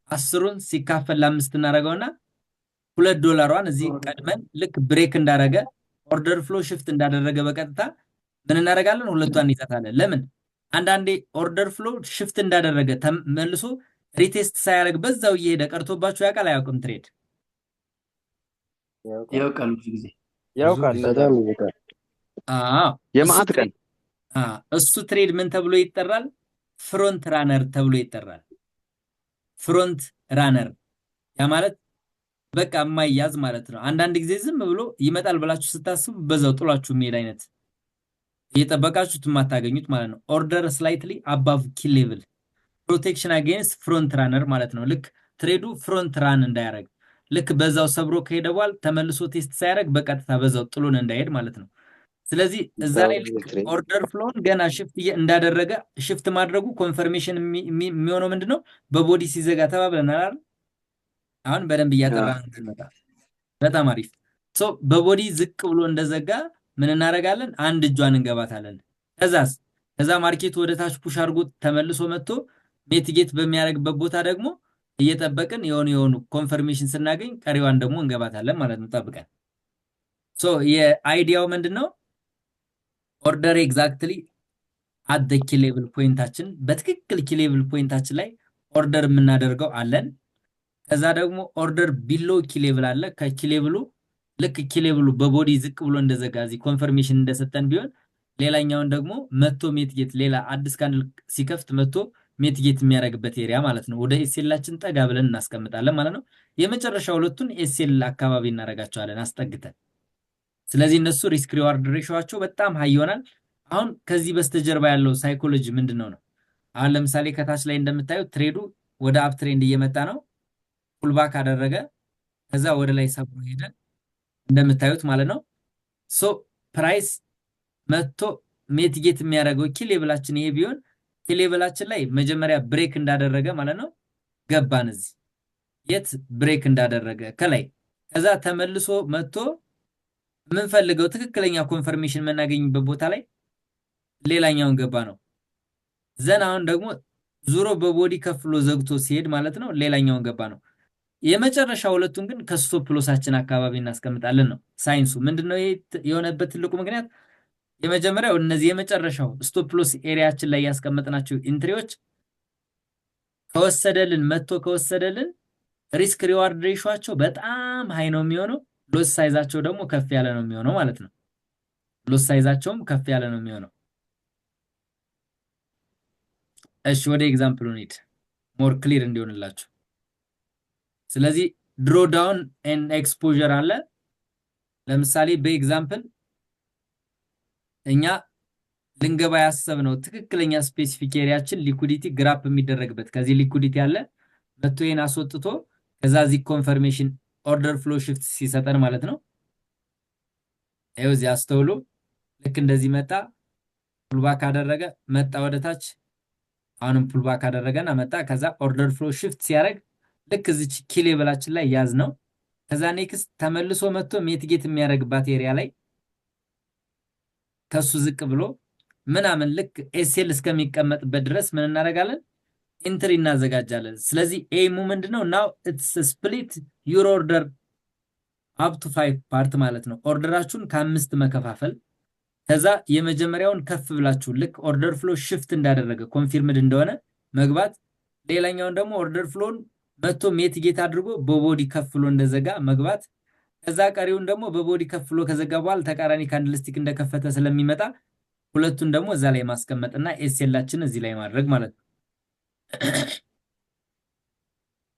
10ን ሲካፈል ለ5 እናደርገውና $2 እዚህ ቀድመን ልክ ብሬክ እንዳደረገ ኦርደር ፍሎ ሽፍት እንዳደረገ በቀጥታ ምን እናደርጋለን? ሁለቷን እንይዛታለን። ለምን? አንዳንዴ ኦርደር ፍሎ ሽፍት እንዳደረገ ተመልሶ ሪቴስት ሳያደርግ በዛው እየሄደ ቀርቶባችሁ ያውቃል አያውቅም? ትሬድ ያውቃል፣ ብዙ ጊዜ ያውቃል። በጣም ይበቃል። የማዕት ቀን እሱ ትሬድ ምን ተብሎ ይጠራል? ፍሮንት ራነር ተብሎ ይጠራል። ፍሮንት ራነር ያ ማለት በቃ የማይያዝ ማለት ነው። አንዳንድ ጊዜ ዝም ብሎ ይመጣል ብላችሁ ስታስቡ በዛው ጥሏችሁ የሚሄድ አይነት እየጠበቃችሁት የማታገኙት ማለት ነው። ኦርደር ስላይትሊ አባቭ ኪ ሌቭል ፕሮቴክሽን አጌንስት ፍሮንት ራነር ማለት ነው። ልክ ትሬዱ ፍሮንት ራን እንዳያደርግ ልክ በዛው ሰብሮ ከሄደ በኋላ ተመልሶ ቴስት ሳያደርግ በቀጥታ በዛው ጥሎን እንዳይሄድ ማለት ነው። ስለዚህ እዛ ላይ ኦርደር ፍሎውን ገና ሽፍት እንዳደረገ ሽፍት ማድረጉ ኮንፈርሜሽን የሚሆነው ምንድነው? በቦዲ ሲዘጋ ተባብለናል አይደል? አሁን በደንብ እያጠራን እንመጣ። በጣም አሪፍ። በቦዲ ዝቅ ብሎ እንደዘጋ ምን እናደርጋለን? አንድ እጇን እንገባታለን። ከዛ ማርኬቱ ወደ ታች ፑሽ አድርጎ ተመልሶ መጥቶ ሜትጌት በሚያደርግበት ቦታ ደግሞ እየጠበቅን የሆኑ ኮንፈርሜሽን ስናገኝ ቀሪዋን ደግሞ እንገባታለን ማለት ነው ጠብቀን። የአይዲያው ምንድነው? ኦርደር ኤግዛክትሊ አት ኪ ሌቭል ፖይንታችን በትክክል ኪ ሌቭል ፖይንታችን ላይ ኦርደር የምናደርገው አለን። ከዛ ደግሞ ኦርደር ቢሎ ኪ ሌቭል አለ። ከኪ ሌቭሉ ልክ ኪ ሌቭሉ በቦዲ ዝቅ ብሎ እንደዘጋ እዚህ ኮንፈርሜሽን እንደሰጠን ቢሆን ሌላኛውን ደግሞ መቶ ሜትጌት ሌላ አዲስ ካንድል ሲከፍት መቶ ሜትጌት የሚያደርግበት ኤሪያ ማለት ነው። ወደ ኤስኤላችን ጠጋ ብለን እናስቀምጣለን ማለት ነው። የመጨረሻ ሁለቱን ኤስኤል አካባቢ እናደርጋቸዋለን አስጠግተን። ስለዚህ እነሱ ሪስክ ሪዋርድ ሬሾዋቸው በጣም ሃይ ይሆናል። አሁን ከዚህ በስተጀርባ ያለው ሳይኮሎጂ ምንድነው ነው? አሁን ለምሳሌ ከታች ላይ እንደምታዩት ትሬዱ ወደ አፕ ትሬንድ እየመጣ ነው። ፑልባክ አደረገ፣ ከዛ ወደ ላይ ሰብሮ ሄደ እንደምታዩት ማለት ነው። ሶ ፕራይስ መጥቶ ሜትጌት የሚያደርገው ኪ ሌቭላችን ይሄ ቢሆን ኪ ሌቭላችን ላይ መጀመሪያ ብሬክ እንዳደረገ ማለት ነው ገባን። እዚህ የት ብሬክ እንዳደረገ ከላይ ከዛ ተመልሶ መጥቶ የምንፈልገው ትክክለኛ ኮንፈርሜሽን የምናገኝበት ቦታ ላይ ሌላኛውን ገባ ነው። ዘን አሁን ደግሞ ዙሮ በቦዲ ከፍሎ ዘግቶ ሲሄድ ማለት ነው ሌላኛውን ገባ ነው። የመጨረሻ ሁለቱን ግን ከስቶፕ ሎሳችን አካባቢ እናስቀምጣለን ነው ሳይንሱ። ምንድነው ይሄ የሆነበት ትልቁ ምክንያት? የመጀመሪያው እነዚህ የመጨረሻው ስቶፕ ሎስ ኤሪያችን ላይ ያስቀመጥናቸው ኢንትሪዎች ከወሰደልን መጥቶ ከወሰደልን ሪስክ ሪዋርድ ሬሾአቸው በጣም ሃይ ነው የሚሆነው። ሎስ ሳይዛቸው ደግሞ ከፍ ያለ ነው የሚሆነው ማለት ነው። ሎስ ሳይዛቸውም ከፍ ያለ ነው የሚሆነው። እሺ ወደ ኤግዛምፕሉ እንሂድ ሞር ክሊር እንዲሆንላችሁ። ስለዚህ ድሮ ዳውን ኤንድ ኤክስፖዠር አለ። ለምሳሌ በኤግዛምፕል እኛ ልንገባ ያሰብነው ትክክለኛ ስፔሲፊክ ኤሪያችን ሊኩዲቲ ግራፕ የሚደረግበት ከዚህ ሊኩዲቲ አለ መጥቶ ይሄን አስወጥቶ ከዛ እዚህ ኮንፈርሜሽን ኦርደር ፍሎ ሽፍት ሲሰጠን ማለት ነው። ይኸው እዚህ አስተውሉ። ልክ እንደዚህ መጣ፣ ፑልባክ አደረገ፣ መጣ ወደታች። አሁንም ፑልባክ አደረገና መጣ። ከዛ ኦርደር ፍሎ ሽፍት ሲያደርግ ልክ እዚች ኪ ሌቭላችን ላይ ያዝ ነው። ከዛ ኔክስት ተመልሶ መጥቶ ሜትጌት የሚያደርግባት ኤሪያ ላይ ከሱ ዝቅ ብሎ ምናምን ልክ ኤስኤል እስከሚቀመጥበት ድረስ ምን እናደርጋለን? ኢንትሪ እናዘጋጃለን። ስለዚህ ኤሙ ምንድነው? ናው ኢትስ ስፕሊት ዩር ኦርደር አፕ ቱ 5 ፓርት ማለት ነው። ኦርደራችሁን ከ5 መከፋፈል። ከዛ የመጀመሪያውን ከፍ ብላችሁ ልክ ኦርደር ፍሎ ሽፍት እንዳደረገ ኮንፊርምድ እንደሆነ መግባት፣ ሌላኛውን ደግሞ ኦርደር ፍሎን መጥቶ ሜትጌት አድርጎ በቦዲ ከፍሎ እንደዘጋ መግባት። ከዛ ቀሪውን ደግሞ በቦዲ ከፍሎ ከዘጋ በኋላ ተቃራኒ ካንድልስቲክ እንደከፈተ ስለሚመጣ ሁለቱን ደግሞ እዛ ላይ ማስቀመጥና ኤስኤላችን እዚህ ላይ ማድረግ ማለት ነው።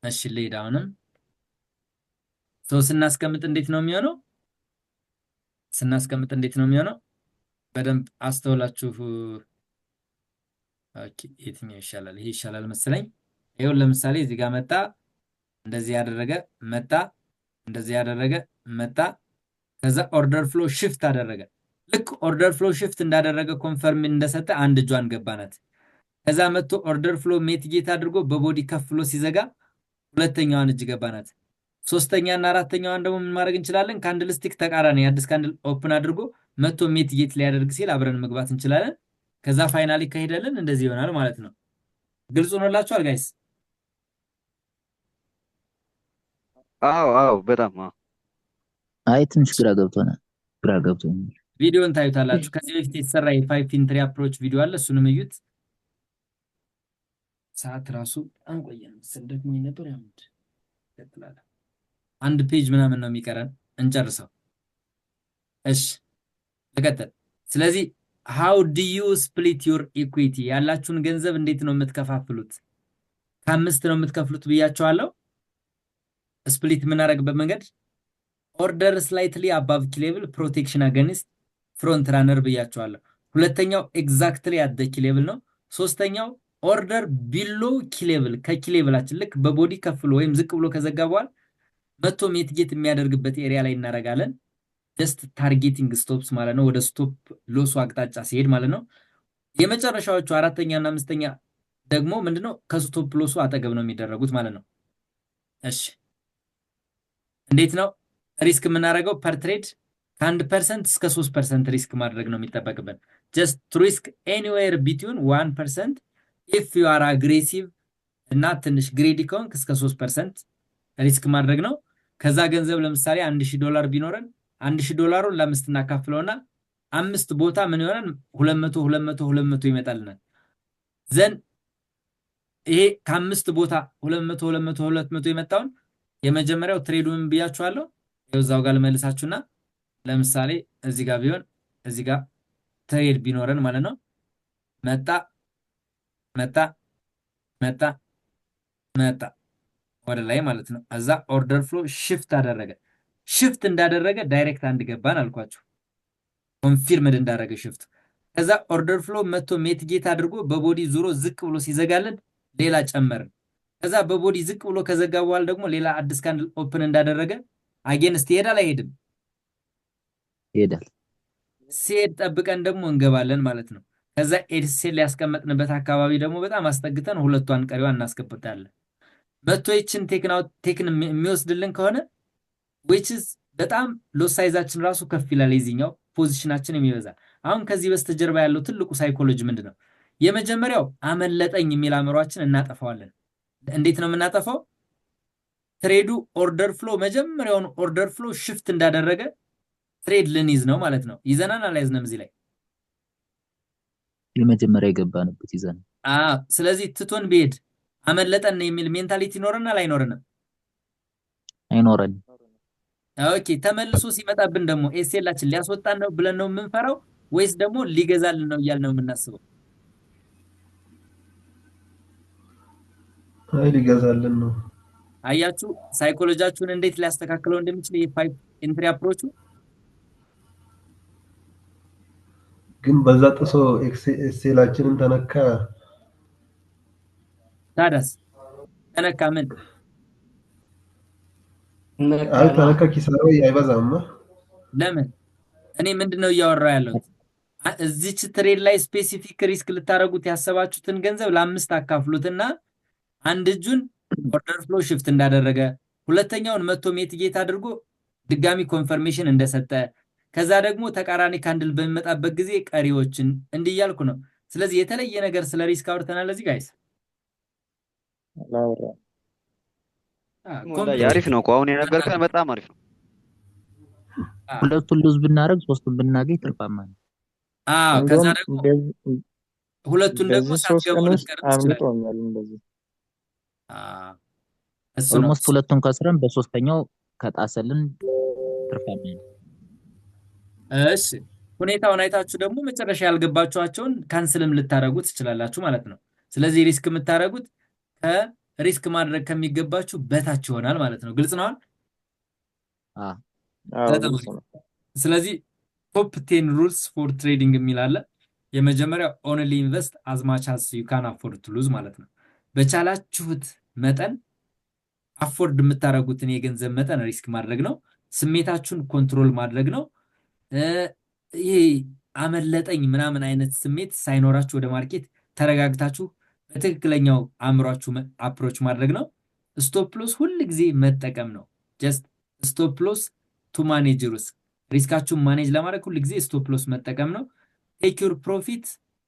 እሺ ሌላ አሁንም ስናስቀምጥ እንዴት ነው የሚሆነው? ስናስቀምጥ እንዴት ነው የሚሆነው? በደንብ አስተውላችሁ። ኦኬ የትኛው ይሻላል? ይሄ ይሻላል መሰለኝ። ይሄው ለምሳሌ እዚህ ጋር መጣ፣ እንደዚህ ያደረገ መጣ፣ እንደዚህ ያደረገ መጣ። ከዛ ኦርደር ፍሎ ሽፍት አደረገ። ልክ ኦርደር ፍሎ ሽፍት እንዳደረገ ኮንፈርም እንደሰጠ አንድ እጇን ገባናት። ከዛ መጥቶ ኦርደር ፍሎ ሜትጌት አድርጎ በቦዲ ከፍሎ ሲዘጋ ሁለተኛዋን እጅ ገባናት። ሶስተኛ እና አራተኛዋን ደግሞ ምን ማድረግ እንችላለን? ካንድልስቲክ ተቃራኒ አዲስ ካንድል ኦፕን አድርጎ መጥቶ ሜትጌት ሊያደርግ ሲል አብረን መግባት እንችላለን። ከዛ ፋይናሊ ከሄደልን እንደዚህ ይሆናል ማለት ነው። ግልጽ ሆኖላችኋል ጋይስ? አዎ በጣም አይ ትንሽ ግራ ገብቶኛል። ቪዲዮን ታዩታላችሁ። ከዚህ በፊት የተሰራ የ5 ኢንትሪ አፕሮች ቪዲዮ አለ፣ እሱንም እዩት። ሰዓት ራሱ አንቆየን መሰል ደግሞ ነበር ያምድ ይቀጥላል። አንድ ፔጅ ምናምን ነው የሚቀረን እንጨርሰው። እሺ ተከተል። ስለዚህ how do you split your equity? ያላችሁን ገንዘብ እንዴት ነው የምትከፋፍሉት? ከ5 ነው የምትከፍሉት ብያቸዋለሁ። ስፕሊት የምናደርግበት መንገድ ኦርደር ስላይትሊ አባቭ ኪ ሌቭል ፕሮቴክሽን አገንስት ፍሮንት ራነር ብያቸዋለሁ። ሁለተኛው ኤግዛክትሊ አት ዘ ኪ ሌቭል ነው። ሶስተኛው ኦርደር ቢሎ ኪ ሌቭል ከኪ ሌቭላችን ልክ በቦዲ ከፍሎ ወይም ዝቅ ብሎ ከዘጋ በኋላ መጥቶ ሜትጌት የሚያደርግበት ኤሪያ ላይ እናደርጋለን። ጀስት ታርጌቲንግ ስቶፕስ ማለት ነው፣ ወደ ስቶፕ ሎሱ አቅጣጫ ሲሄድ ማለት ነው። የመጨረሻዎቹ አራተኛ እና አምስተኛ ደግሞ ምንድነው? ከስቶፕ ሎሱ አጠገብ ነው የሚደረጉት ማለት ነው። እሺ እንዴት ነው ሪስክ የምናደርገው? ፐር ትሬድ ከ1% እስከ 3% ሪስክ ማድረግ ነው የሚጠበቅብን። ጀስት ቱ ሪስክ ኤኒዌር ቢትዊን 1% ኢፍ ዩ አር አግሬሲቭ እና ትንሽ ግሬዲ ከሆንክ እስከ 3% ሪስክ ማድረግ ነው። ከዛ ገንዘብ ለምሳሌ $1000 ቢኖረን $1000ን ለ5 እናካፍለውና 5 ቦታ ምን ይሆናል? 200 ይመጣልናል። ዘን ይሄ ከ5 ቦታ 200 የመጣውን የመጀመሪያው ትሬዱን ብያችኋለሁ። እዛው ጋር ልመልሳችሁና ለምሳሌ እዚህ ጋር ቢሆን እዚህ ጋር ትሬድ ቢኖረን ማለት ነው መጣ መጣ መጣ መጣ ወደ ላይ ማለት ነው። እዛ ኦርደር ፍሎ ሽፍት አደረገ። ሽፍት እንዳደረገ ዳይሬክት አንድ ገባን አልኳችሁ። ኮንፊርምድ እንዳደረገ ሽፍት። ከዛ ኦርደር ፍሎ መጥቶ ሜትጌት አድርጎ በቦዲ ዙሮ ዝቅ ብሎ ሲዘጋልን ሌላ ጨመርን። ከዛ በቦዲ ዝቅ ብሎ ከዘጋ በኋላ ደግሞ ሌላ አዲስ ካንድል ኦፕን እንዳደረገ አጌንስት ይሄዳል አይሄድም? ይሄዳል። ሲሄድ ጠብቀን ደግሞ እንገባለን ማለት ነው። ከዛ ኤድሴል ያስቀመጥንበት አካባቢ ደግሞ በጣም አስጠግተን ሁለቷን ቀሪዋን እናስቀምጣለን። መቶ ይችን ቴክን የሚወስድልን ከሆነ which በጣም ሎስ ሳይዛችን ራሱ ከፍ ይላል። የዚህኛው ፖዚሽናችን የሚበዛ አሁን ከዚህ በስተጀርባ ያለው ትልቁ ሳይኮሎጂ ምንድነው? የመጀመሪያው አመለጠኝ የሚል አእምሯችን እናጠፋዋለን። እንዴት ነው የምናጠፋው? ትሬዱ ኦርደር ፍሎ መጀመሪያውን ኦርደር ፍሎ ሽፍት እንዳደረገ ትሬድ ልንይዝ ነው ማለት ነው። ይዘናን አላይዝንም እዚህ ላይ የመጀመሪያ የገባንበት ይዘን። ስለዚህ ትቶን ቢሄድ አመለጠን የሚል ሜንታሊቲ ይኖረናል አይኖርንም? አይኖረንም። ኦኬ ተመልሶ ሲመጣብን ደግሞ ኤስኤላችን ሊያስወጣን ነው ብለን ነው የምንፈራው ወይስ ደግሞ ሊገዛልን ነው እያልን ነው የምናስበው? አይ ሊገዛልን ነው። አያችሁ ሳይኮሎጂያችሁን እንዴት ሊያስተካክለው እንደሚችል የፋይቭ ኢንትሪ አፕሮቹ። ግን በዛ ጥሶ ኤክሴላችንን ተነካ። ታዲያስ ተነካ ምን? አይ ተነካ ኪሳራው አይበዛማ። ለምን? እኔ ምንድነው እያወራው ያለሁት? እዚች ትሬድ ላይ ስፔሲፊክ ሪስክ ልታረጉት ያሰባችሁትን ገንዘብ ለአምስት አካፍሉትና አንድ እጁን ኦርደር ፍሎ ሽፍት እንዳደረገ ሁለተኛውን መቶ ሜትጌት አድርጎ ድጋሚ ኮንፈርሜሽን እንደሰጠ ከዛ ደግሞ ተቃራኒ ካንድል በሚመጣበት ጊዜ ቀሪዎችን እንዲያልኩ ነው። ስለዚህ የተለየ ነገር ስለ ሪስክ አውርተናል እዚህ ጋይስ። አሪፍ ነው እኮ አሁን የነገርከን በጣም አሪፍ ነው። ሁለቱን ሉዝ ብናረግ ሶስቱን ብናገኝ ትርፋማ ነው። ከዛ ደግሞ ሁለቱን ደግሞ ሳትገቡ አምልጦኛል እንደዚህ ኦልሞስት ሁለቱን ከስረን በሶስተኛው ከጣሰልን ትርፋማ ነው። እሺ ሁኔታውን አይታችሁ ደግሞ መጨረሻ ያልገባችኋቸውን ካንስልም ልታረጉ ትችላላችሁ ማለት ነው። ስለዚህ ሪስክ የምታረጉት ከሪስክ ማድረግ ከሚገባችሁ በታች ይሆናል ማለት ነው። ግልጽ ነው? ስለዚህ ቶፕ 10 ሩልስ ፎር ትሬዲንግ የሚል አለ። የመጀመሪያው ኦንሊ ኢንቨስት አዝ ማች አዝ ዩ ካን አፎርድ ቱ ሉዝ ማለት ነው። በቻላችሁት መጠን አፎርድ የምታረጉትን የገንዘብ መጠን ሪስክ ማድረግ ነው። ስሜታችሁን ኮንትሮል ማድረግ ነው። ይሄ አመለጠኝ ምናምን አይነት ስሜት ሳይኖራችሁ ወደ ማርኬት ተረጋግታችሁ በትክክለኛው አእምሯችሁ አፕሮች ማድረግ ነው። ስቶፕ ሎስ ሁል ጊዜ መጠቀም ነው። ጀስት ስቶፕ ሎስ ቱ ማኔጅ ሪስክ፣ ሪስካችሁን ማኔጅ ለማድረግ ሁል ጊዜ ስቶፕ ሎስ መጠቀም ነው። ቴክ ዩር ፕሮፊት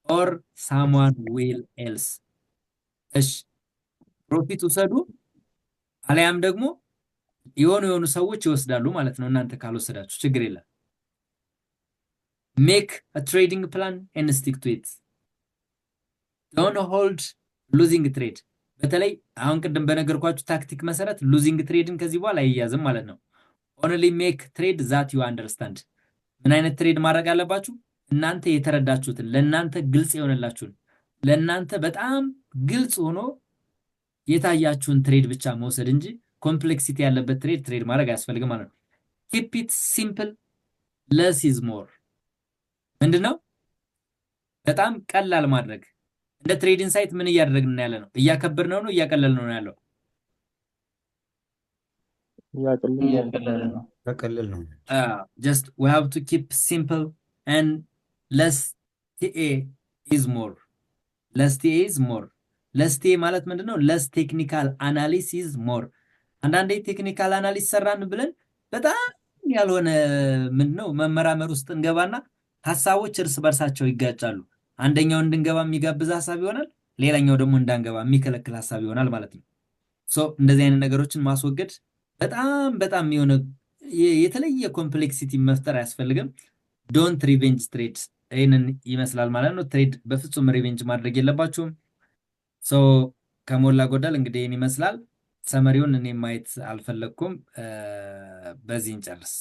ኦር ሳምዋን ዊል ኤልስ። እሺ ፕሮፊት ውሰዱ አለያም ደግሞ የሆኑ ሰዎች ይወስዳሉ ማለት ነው። እናንተ ካልወሰዳችሁ ችግር የለም። ሜክ አ ትሬዲንግ ፕላን ኤንድ ስቲክ ቱ ኢት። ዶንት ሆልድ ሉዚንግ ትሬድ። በተለይ አሁን ቅድም በነገርኳችሁ ታክቲክ መሰረት ሉዚንግ ትሬድን ከዚህ በኋላ አይያዝም ማለት ነው። ኦንሊ ሜክ ትሬድ ዛት ዩ አንደርስታንድ። ምን አይነት ትሬድ ማድረግ አለባችሁ? እናንተ የተረዳችሁትን ለእናንተ ግልጽ የሆነላችሁን ለእናንተ በጣም ግልጽ ሆኖ የታያችሁን ትሬድ ብቻ መውሰድ እንጂ ኮምፕሌክሲቲ ያለበት ትሬድ ማድረግ አያስፈልግም ማለት ነው። ኪፕ ኢት ሲምፕል ለስ ኢዝ ሞር። ምንድነው በጣም ቀላል ማድረግ? እንደ ትሬድ ኢንሳይት ምን እያደረግን ያለ ነው? እያከበርነው ነው እያቀለልነው ነው ያለው? ያቀለል ነው። just we have to keep simple and less TA is more. less TA is more. less TA ማለት ምንድነው? less technical analysis more. አንዳንዴ ቴክኒካል አናሊሲስ ሰራን ብለን በጣም ያልሆነ ምንድነው መመራመር ውስጥ እንገባና ሐሳቦች እርስ በርሳቸው ይጋጫሉ። አንደኛው እንድንገባ የሚጋብዝ ሐሳብ ይሆናል፣ ሌላኛው ደግሞ እንዳንገባ የሚከለክል ሐሳብ ይሆናል ማለት ነው። እንደዚህ አይነት ነገሮችን ማስወገድ በጣም የሆነ የተለየ ኮምፕሌክሲቲ መፍጠር አያስፈልግም። ዶንት ሪቬንጅ ትሬድ ይህንን ይመስላል ማለት ነው። ትሬድ በፍጹም ሪቬንጅ ማድረግ የለባችሁም። ከሞላ ጎደል እንግዲህ ይህን ይመስላል። ሰመሪውን እኔ ማየት አልፈለኩም። በዚህ እንጨርስ።